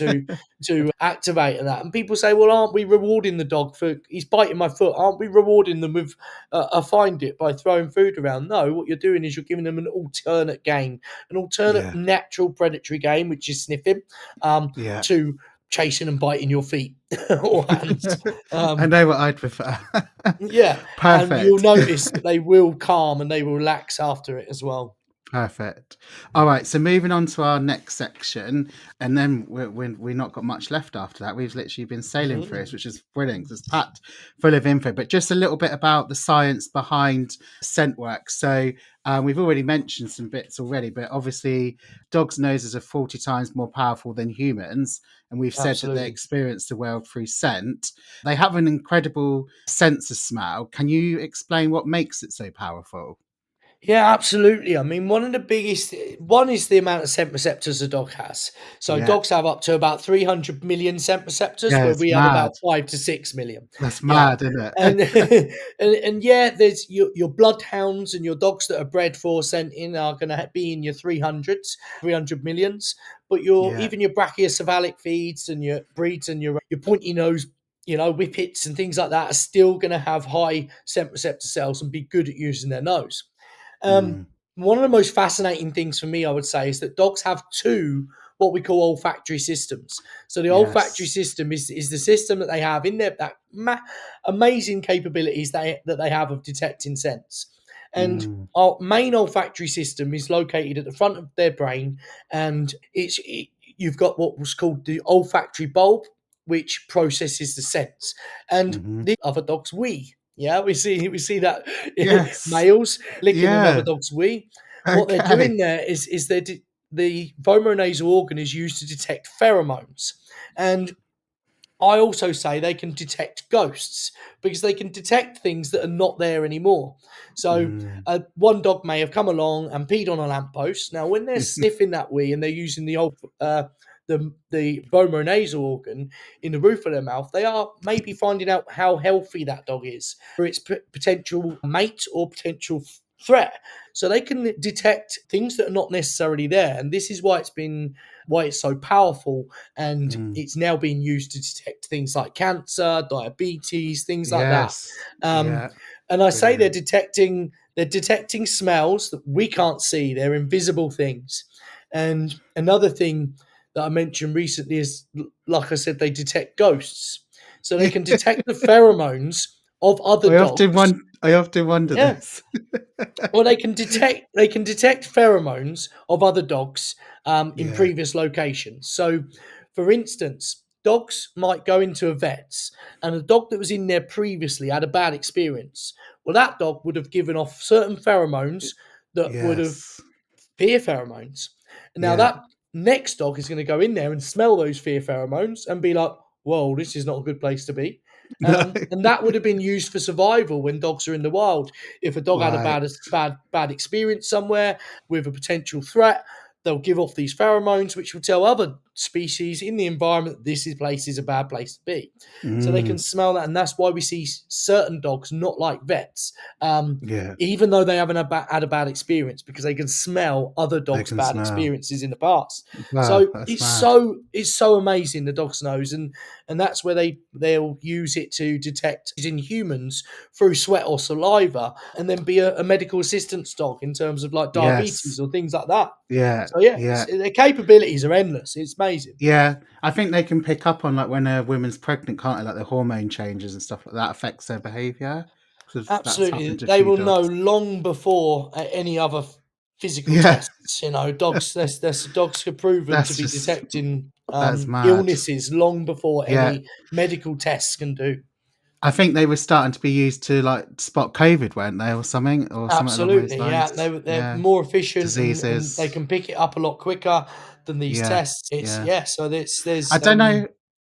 to activate that. And people say, well, aren't we rewarding the dog for he's biting my foot? Aren't we rewarding them with find it by throwing food around? No, what you're doing is you're giving them an alternate game, an alternate Yeah. natural predatory game, which is sniffing, Yeah. to chasing and biting your feet or hands. I know what I'd prefer. Yeah, and you'll Perfect. notice that they will calm and they will relax after it as well. Perfect. All right, so moving on to our next section, and then we're not got much left after that. We've literally been sailing through this, which is brilliant. It's packed full of info, but just a little bit about the science behind scent work. So we've already mentioned some bits already, but obviously dogs' noses are 40 times more powerful than humans, and we've said that they Absolutely. experience the world through scent. They have an incredible sense of smell. Can you explain what makes it so powerful? Yeah, absolutely. I mean, one of the biggest one is the amount of scent receptors a dog has. So Yeah. dogs have up to about 300 million scent receptors, Yeah, where it's we have mad. about 5 to 6 million. That's Yeah. mad, isn't And it? and yeah, there's your bloodhounds and your dogs that are bred for scenting are going to be in your 300s, 300 millions. But your Yeah. even your brachiocephalic feeds and your breeds and your pointy nose, whippets and things like that are still going to have high scent receptor cells and be good at using their nose. Um, Mm. One of the most fascinating things for me, I would say, is that dogs have two what we call olfactory systems. So the olfactory Yes. system is the system that they have in their amazing capabilities that they have of detecting scents. And Mm. our main olfactory system is located at the front of their brain, and you've got what was called the olfactory bulb, which processes the scents, and Mhm. the other dog's wee. Yeah, we see that Yes. males licking another Yeah. dog's wee. What they're Okay. doing there is the vomeronasal organ is used to detect pheromones, and I also say they can detect ghosts because they can detect things that are not there anymore. So, Mm. one dog may have come along and peed on a lamppost. Now, when they're sniffing that wee and they're using the vomeronasal organ in the roof of their mouth, they are maybe finding out how healthy that dog is for its potential mate or potential threat. So they can detect things that are not necessarily there, and this is why it's so powerful, and Mm. it's now being used to detect things like cancer, diabetes, things like that. Yes. Um, Yeah. and I say Brilliant. they're detecting smells that we can't see. They're invisible things. And another thing that I mentioned recently is, like I said, they detect ghosts. So they can detect the pheromones of other dogs. I often wonder Yeah. this. Well, they can detect pheromones of other dogs in Yeah. previous locations. So, for instance, dogs might go into a vet's, and a dog that was in there previously had a bad experience. Well, that dog would have given off certain pheromones that would have Yes. fear pheromones. And now Yeah. that next dog is going to go in there and smell those fear pheromones and be like, "Whoa, this is not a good place to be." No. And that would have been used for survival when dogs are in the wild. If a dog had a Right. bad experience somewhere with a potential threat, they'll give off these pheromones, which will tell other species in the environment this place is a bad place to be. So they can Mm. smell that, and that's why we see certain dogs not like vets. Um, Yeah. Even though they haven't had a bad experience, because they can smell other They dogs' can bad smell. experiences in the past. Wow, So that's it's mad. so amazing, the dog's nose, and that's where they'll use it to detect in humans through sweat or saliva, and then be a medical assistance dog in terms of like Yes. diabetes or things like that. Yeah. So yeah, Yeah. their capabilities are endless. It's amazing. Yeah. I think they can pick up on like when a woman's pregnant, can't they? Like the hormone changes and stuff like that affects their behaviour. Because that's Absolutely, happened to a they few will know dogs. long before any other physical Yeah. tests. Dogs. Dogs are proven to That's be just detecting that's mad. illnesses long before Yeah. any medical tests can do. I think they were starting to be used to like spot COVID, weren't they, or something along those Absolutely, yeah. lines. They're Yeah. more efficient, and they Diseases. can pick it up a lot quicker than these Yeah. tests. It's Yeah. yeah. So I there's don't know.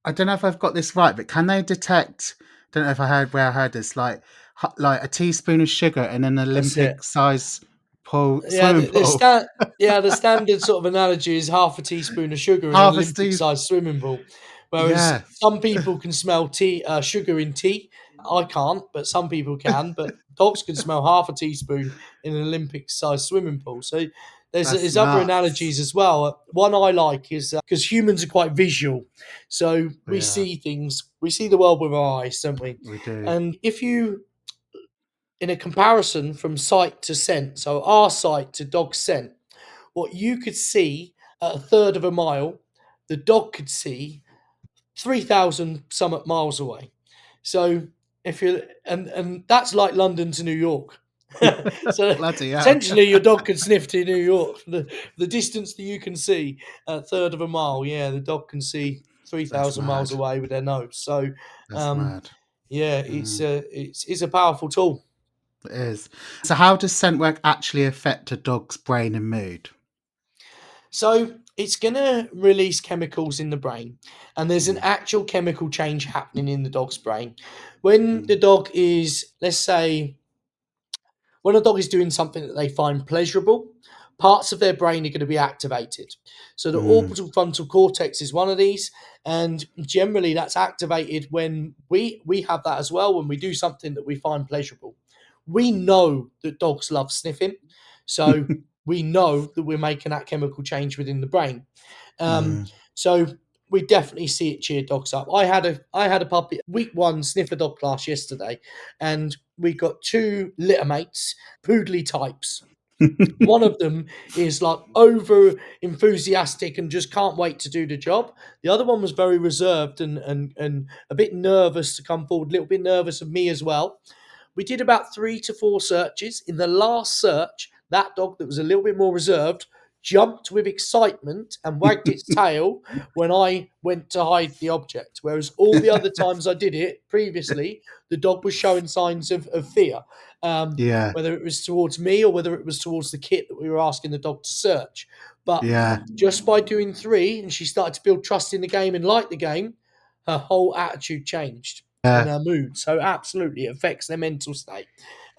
I don't know if I've got this right, but can they detect? Don't know if I heard where I heard this. Like a teaspoon of sugar in an that's it. Olympic size pool, Yeah, swimming pool. the standard sort of analogy is half a teaspoon of sugar in an Half a Steve. Olympic-sized swimming pool, whereas Yeah, some people can smell sugar in tea. I can't, but some people can. But dogs can smell half a teaspoon in an Olympic-sized swimming pool. So that's there's other nuts. analogies as well. One I like is because humans are quite visual, so we Yeah, see things, we see the world with our eyes, don't we? we do. And if you in a comparison from sight to scent, so our sight to dog scent, what you could see at a third of a mile, the dog could see 3,000 summit miles away. So if you and that's like London to New York. So Bloody hell. potentially your dog could sniff to New York. The distance that you can see, a third of a mile. Yeah, the dog can see That's 3,000 miles mad. away with their nose. So, That's um, mad. yeah, Mm, it's a powerful tool. it is. So, how does scent work actually affect a dog's brain and mood? So it's going to release chemicals in the brain, and there's an Mm, actual chemical change happening in the dog's brain. When the mm, dog is, let's say, when a dog is doing something that they find pleasurable, parts of their brain are going to be activated. So the mm, orbital frontal cortex is one of these, and generally that's activated when we have that as well when we do something that we find pleasurable. We know that dogs love sniffing, so we know that we're making that chemical change within the brain. Um, mm. so we definitely see it cheer dogs up. I had a puppy week one sniffer dog class yesterday, and we got two litter mates, poodly types. One of them is like over enthusiastic and just can't wait to do the job. The other one was very reserved and a bit nervous to come forward, a little bit nervous of me as well. We did about 3 to 4 searches. In the last search, that dog that was a little bit more reserved jumped with excitement and wagged its tail when I went to hide the object. Whereas all the other times I did it previously, the dog was showing signs of fear, Yeah, whether it was towards me or whether it was towards the kit that we were asking the dog to search. But yeah, just by doing 3, and she started to build trust in the game and like the game, her whole attitude changed and yeah. our mood. So absolutely, it affects their mental state.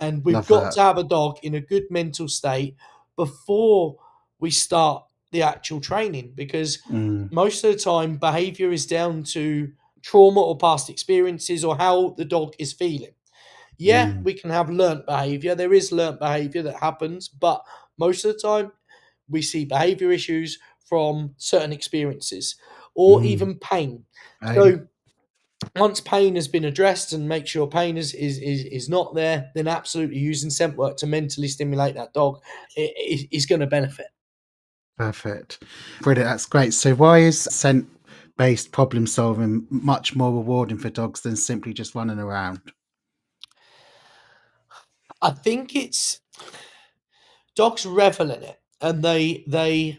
And we've Love got that. to have a dog in a good mental state before we start the actual training, because Mm, most of the time behavior is down to trauma or past experiences or how the dog is feeling. Yeah, mm, we can have learnt behavior. There is learnt behavior that happens, but most of the time we see behavior issues from certain experiences or mm. even pain. Pain. So once pain has been addressed and make sure pain is not there, then absolutely using scent work to mentally stimulate that dog is going to benefit. Perfect. Brilliant. That's great. So, why is scent based problem solving much more rewarding for dogs than simply just running around? I think it's dogs revel in it, and they're the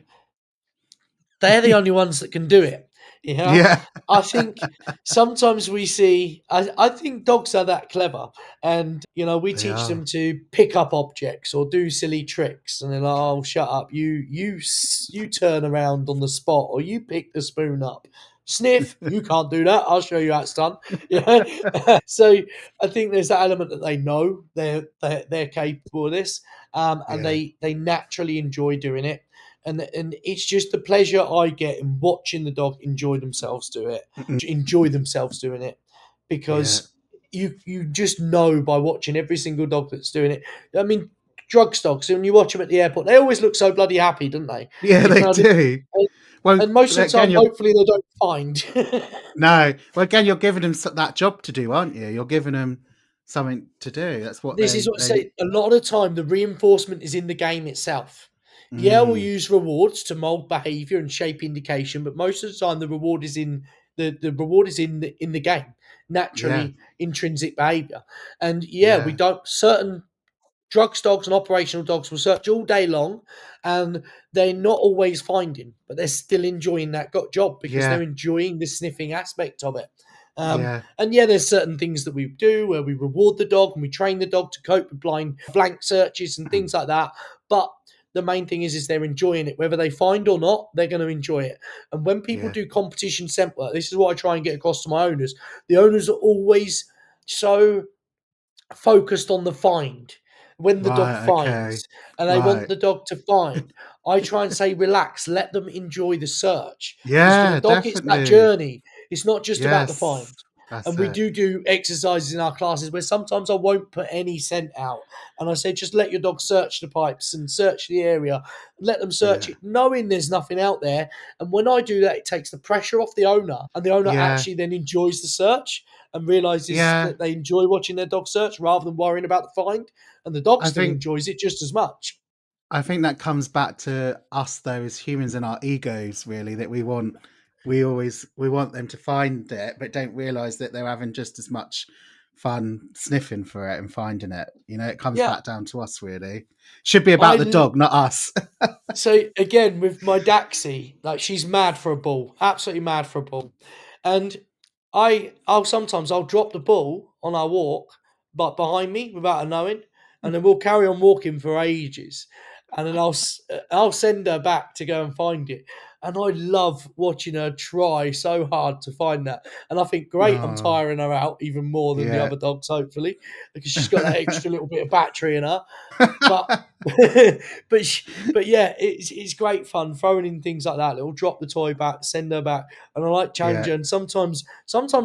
only ones that can do it. Yeah. Yeah, I think sometimes we see, I think dogs are that clever. And, we they teach are. them to pick up objects or do silly tricks. And they're like, oh, shut up. You turn around on the spot or you pick the spoon up. Sniff, you can't do that. I'll show you how it's done. Yeah. So I think there's that element that they know they're capable of this, and Yeah. they naturally enjoy doing it, and it's just the pleasure I get in watching the dog Mm-mm. enjoy themselves doing it, Yeah. because you just know by watching every single dog that's doing it. I mean, drug dogs, when you watch them at the airport, they always look so bloody happy, don't they? Yeah, You they know, do. Well, and most of the again, time, you're hopefully, they don't find. no. Well, again, you're giving them that job to do, aren't you? You're giving them something to do. That's what This is what I they. say. A lot of the time, the reinforcement is in the game itself. Yeah, we'll Mm, use rewards to mold behavior and shape indication, but most of the time, the reward is in the reward is in the game, yeah. naturally intrinsic behavior. And yeah, we Yeah. don't certain drugs dogs and operational dogs will search all day long, and they're not always finding, but they're still enjoying that job because Yeah. they're enjoying the sniffing aspect of it. Yeah. And yeah, there's certain things that we do where we reward the dog and we train the dog to cope with blind blank searches and things like that. But the main thing is they're enjoying it, whether they find or not. They're going to enjoy it. And when people Yeah. do competition scent work, this is what I try and get across to my owners. The owners are always so focused on the find. When the dog Right. Okay. finds and they want Right. the dog to find, I try and say, relax, let them enjoy the search. Because for the Yeah. dog, it's that Definitely. journey. It's not just about the find. Yes. That's And we it. do exercises in our classes where sometimes I won't put any scent out. And I say, just let your dog search the pipes and search the area. Let them search Yeah. it, knowing there's nothing out there. And when I do that, it takes the pressure off the owner. And the owner Yeah. actually then enjoys the search and realizes Yeah. that they enjoy watching their dog search rather than worrying about the find. And the dog I still think enjoys it just as much. I think that comes back to us though as humans and our egos really that we want them to find it but don't realize that they're having just as much fun sniffing for it and finding it. It comes Yeah, back down to us, really. Should be I about the dog, not us. so again with my Daxi, like she's mad for a ball, absolutely mad for a ball, and I'll sometimes I'll drop the ball on our walk, but behind me without her knowing, and then we'll carry on walking for ages, and then I'll send her back to go and find it, and I love watching her try so hard to find that, and I think great, I'm Oh, tiring her out even more than the yeah. other dogs, hopefully, because she's got that extra little bit of battery in her, but but yeah, it's great fun throwing in things like that. Little drop the toy back, send her back, and I like Yeah. challenging. And sometimes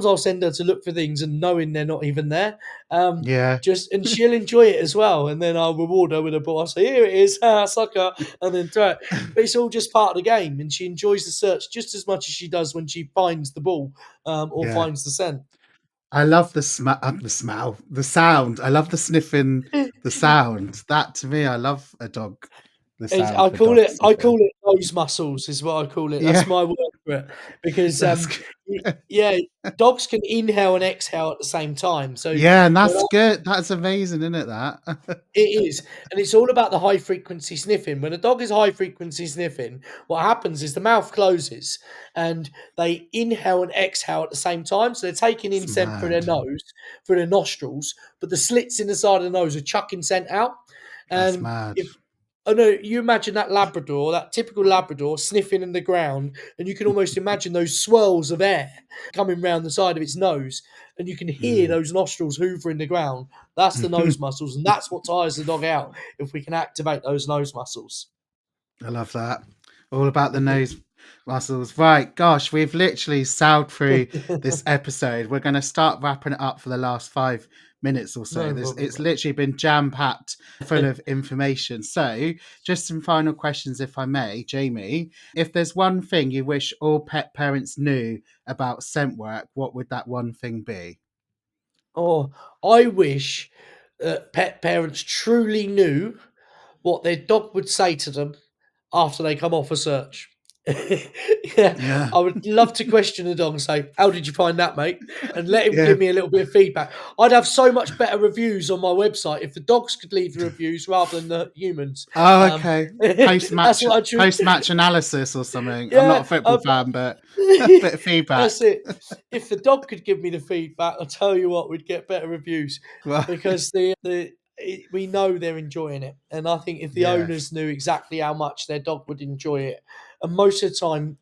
I'll send her to look for things and knowing they're not even there. Yeah. And she'll enjoy it as well. And then I'll reward her with a ball. I say, here it is, sucker, and then throw it. But it's all just part of the game, and she enjoys the search just as much as she does when she finds the ball or Yeah. finds the scent. I love the smell, the sound. I love the sniffing, the sound. That to me, I love a dog. The sound I of a call dog it sniffing. nose muscles is what I call it. Yeah, That's my word for it because that's yeah, dogs can inhale and exhale at the same time. So yeah, and when that's good. That's amazing, isn't it? That. it is, and it's all about the high frequency sniffing. When a dog is high frequency sniffing, what happens is the mouth closes and they inhale and exhale at the same time. So they're taking It's in scent through their mad. nose, through their nostrils, but the slits in the side of the nose are chucking scent out. That's And mad. if I know you imagine that Labrador, that typical Labrador sniffing in the ground, and you can almost imagine those swirls of air coming round the side of its nose, and you can hear Mm. those nostrils hoovering the ground. That's the nose muscles, and that's what tires the dog out if we can activate those nose muscles. I love that. All about the nose muscles. Right, gosh, we've literally sailed through this episode. We're going to start wrapping it up for the last 5 minutes or so. No problem, It's literally been jam packed full mate. of information. So, just some final questions, if I may, Jamie. If there's one thing you wish all pet parents knew about scent work, what would that one thing be? Oh, I wish that pet parents truly knew what their dog would say to them after they come off a search. Yeah, Yeah. I would love to question the dog and say, "How did you find that, mate?" And let him Yeah. give me a little bit of feedback. I'd have so much better reviews on my website if the dogs could leave the reviews rather than the humans. Oh, Um, okay. that's what I choose. Post match analysis or something. I'm not Yeah, a football fan, but a bit of that's feedback. it. If the dog could give me the feedback, I'll tell you what, we'd get better reviews Well, because we know they're enjoying it, and I think if the yeah, owners knew exactly how much their dog would enjoy it, and most of the time,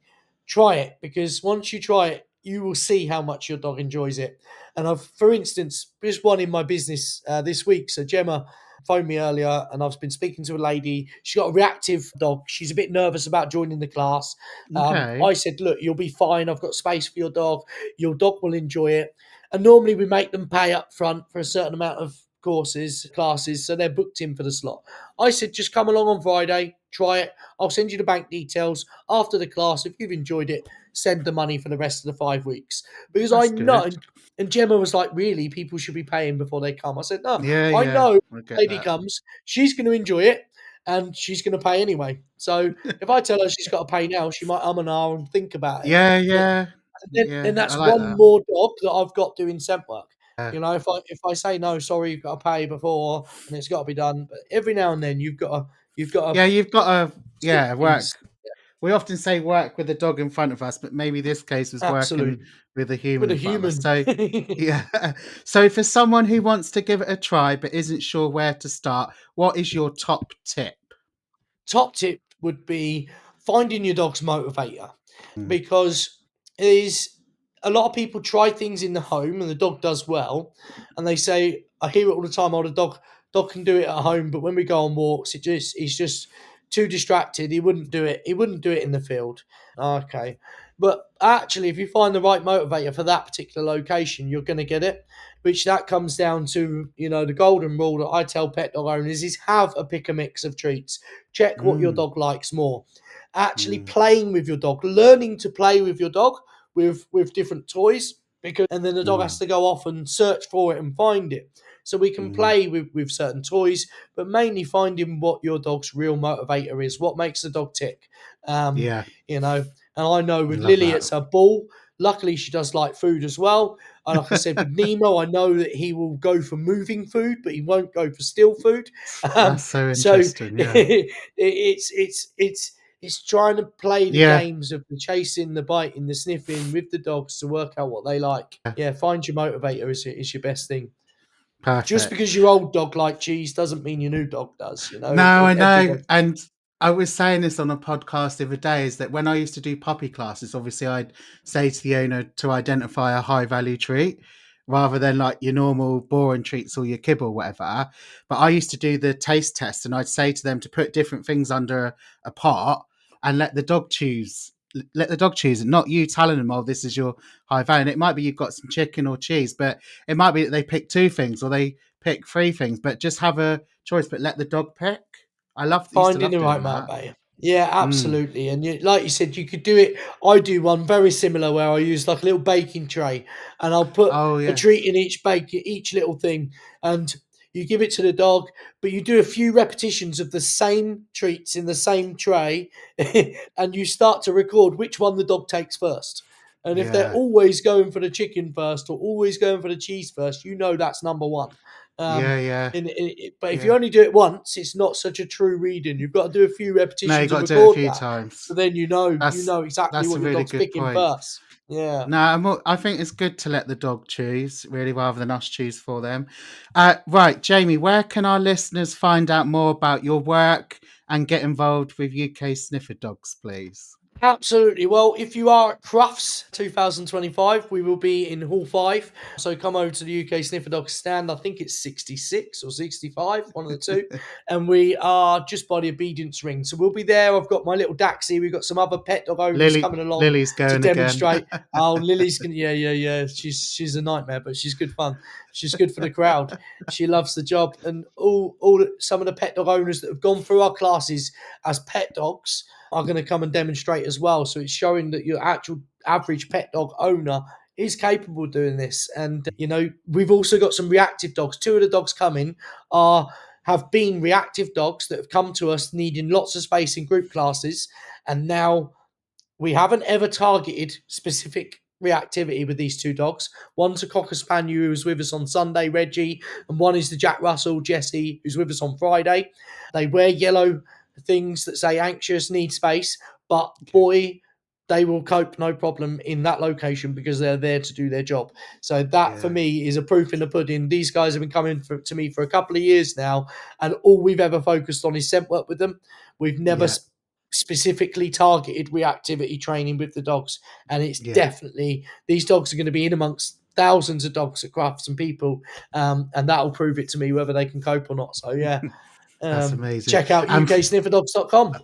try it because once you try it, you will see how much your dog enjoys it. And I've, for instance, just one in my business this week. So Gemma phoned me earlier, and I've been speaking to a lady. She's got a reactive dog. She's a bit nervous about joining the class. okay. I said, "Look, you'll be fine. I've got space for your dog. Your dog will enjoy it." And normally we make them pay up front for a certain amount of classes, so they're booked in for the slot. I said, just come along on Friday, try it. I'll send you the bank details after the class. If you've enjoyed it, send the money for the rest of the 5 weeks. Because I That's know, good. and Gemma was like, really, people should be paying before they come. I said, no, Yeah, I yeah, know I get lady that. comes, she's going to enjoy it and she's going to pay anyway. So if I tell her she's got to pay now, she might and ah and think about it. Yeah, But yeah, then yeah. I that's like one that. more dog that I've got doing scent work. Yeah, You know, if I say no, sorry, you've got to pay before, and it's got to be done. But every now and then, you've got to yeah. You've got to stick work. things. We often say work with the dog in front of us, but maybe this case was working Absolutely, with a with human a in front of us. human. So yeah. So for someone who wants to give it a try but isn't sure where to start, what is your top tip? Top tip would be finding your dog's motivator Mm. because is a lot of people try things in the home and the dog does well, and they say I hear it all the time. Oh, the dog can do it at home, but when we go on walks, he's just too distracted. He wouldn't do it. He wouldn't do it in the field. Okay, but actually, if you find the right motivator for that particular location, you're going to get it. Which that comes down to the golden rule that I tell pet dog owners is have a pick a mix of treats. Check what your Mm. dog likes more. Actually Mm. playing with your dog, learning to play with your dog with different toys, because and then the dog has Mm. to go off and search for it and find it. So we can Mm. play with certain toys, but mainly finding what your dog's real motivator is, what makes the dog tick. Um, Yeah, you know, and I know I with love Lily, that. it's a ball. Luckily, she does like food as well. And like I said, with Nemo, I know that he will go for moving food, but he won't go for still food. That's so So interesting. Yeah. it's trying to play the Yeah. games of the chasing, the biting, the sniffing with the dogs to work out what they like. Yeah, find your motivator is your best thing. Just Perfect. because your old dog liked cheese doesn't mean your new dog does. You know, No, I every know. dog. And I was saying this on a podcast the other day is that when I used to do puppy classes, obviously I'd say to the owner to identify a high value treat rather than like your normal boring treats or your kibble or whatever. But I used to do the taste test and I'd say to them to put different things under a pot and let the dog choose. Let the dog choose and not you telling them, oh, this is your high value. And it might be you've got some chicken or cheese, but it might be that they pick two things or they pick three things, but just have a choice, but let the dog pick. Used to Finding love the right doing that. motivator. Yeah, Mm. absolutely. And like you said, you could do it. I do one very similar where I use like a little baking tray and I'll put Oh a treat yes. in each little thing. And you give it to the dog, but you do a few repetitions of the same treats in the same tray and you start to record which one the dog takes first. And if they're Yeah. always going for the chicken first or always going for the cheese first, you know that's number one. Um, Yeah. Yeah. but if you Yeah. only do it once, it's not such a true reading. You've got to do a few No, you repetitions and got to do it a record few that. times. So then you That's know exactly that's a what your really dog's good picking point. first. Yeah. No, I think it's good to let the dog choose, really, rather than us choose for them. Right, Jamie, where can our listeners find out more about your work and get involved with UK Sniffer Dogs, please? Absolutely. Well, if you are at Crufts 2025, we will be in Hall 5. So come over to the UK Sniffer Dog stand. I think it's 66 or 65, one of the two. And we are just by the obedience ring. So we'll be there. I've got my little Daxi. We've got some other pet dog owners coming along Lily's to going again. demonstrate. Oh, Lily's going to, yeah. She's a nightmare, but she's good fun. She's good for the crowd. She loves the job. And some of the pet dog owners that have gone through our classes as pet dogs are going to come and demonstrate as well. So it's showing that your actual average pet dog owner is capable of doing this. And, we've also got some reactive dogs. Two of the dogs coming have been reactive dogs that have come to us needing lots of space in group classes. And now we haven't ever targeted specific reactivity with these two dogs. One's a Cocker Spaniel who was with us on Sunday, Reggie, and one is the Jack Russell, Jesse, who's with us on Friday. They wear yellow things that say anxious, need space, but Okay. boy, they will cope no problem in that location because they're there to do their job. So that for Yeah. me is a proof in the pudding. These guys have been coming to me for a couple of years now, and all we've ever focused on is scent work with them. We've never Yeah. specifically targeted reactivity training with the dogs. And it's Yeah. definitely, these dogs are going to be in amongst thousands of dogs at Crufts and people. And that'll prove it to me whether they can cope or not. So, yeah, That's amazing. check out And uksnifferdogs.com.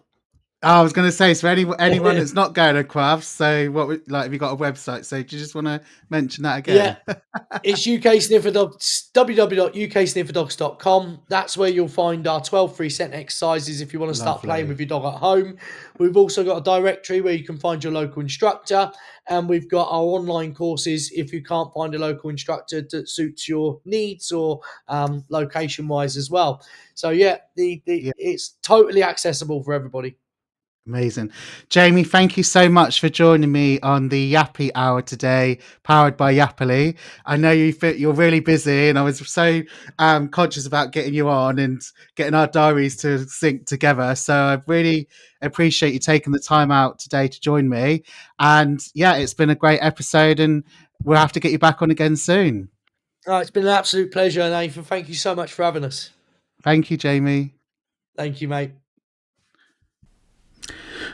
I was going to say, so anyone that's not going to crafts, so like, have you got a website? So do you just want to mention that Yeah, again? it's UK Sniffer Dogs, www.uksnifferdogs.com. That's where you'll find our 12 free scent exercises if you want to start playing with Lovely. your dog at home. We've also got a directory where you can find your local instructor, and we've got our online courses if you can't find a local instructor that suits your needs or location-wise as well. So, yeah, Yeah. it's totally accessible for everybody. Amazing. Jamie, thank you so much for joining me on the Yappy Hour today, powered by Yappily. I know you're really busy, and I was so conscious about getting you on and getting our diaries to sync together. So I really appreciate you taking the time out today to join me. And yeah, it's been a great episode, and we'll have to get you back on again soon. It's been an absolute pleasure, Nathan. Thank you so much for having us. Thank you, Jamie. Thank you, mate.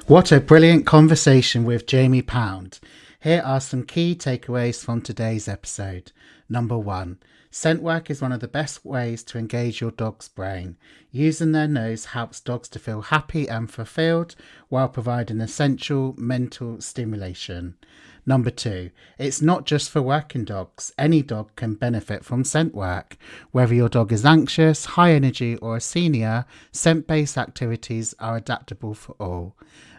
What a brilliant conversation with Jamie Pound. Here are some key takeaways from today's episode. Number 1. Scent work is one of the best ways to engage your dog's brain. Using their nose helps dogs to feel happy and fulfilled while providing essential mental stimulation. Number 2, it's not just for working dogs. Any dog can benefit from scent work. Whether your dog is anxious, high energy, or a senior, scent-based activities are adaptable for all.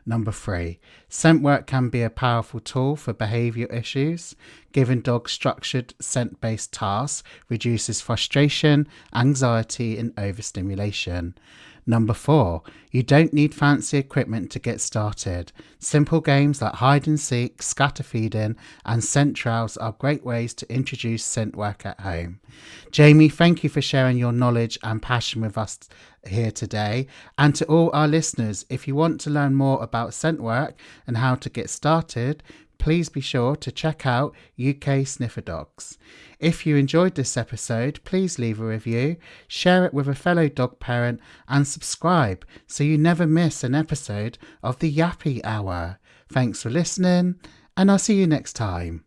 Number 3, scent work can be a powerful tool for behaviour issues. Giving dogs structured scent-based tasks reduces frustration, anxiety, and overstimulation. Number 4, you don't need fancy equipment to get started. Simple games like hide and seek, scatter feeding and scent trails are great ways to introduce scent work at home. Jamie, thank you for sharing your knowledge and passion with us here today. And to all our listeners, if you want to learn more about scent work and how to get started, please be sure to check out UK Sniffer Dogs. If you enjoyed this episode, please leave a review, share it with a fellow dog parent and subscribe so you never miss an episode of the Yappy Hour. Thanks for listening and I'll see you next time.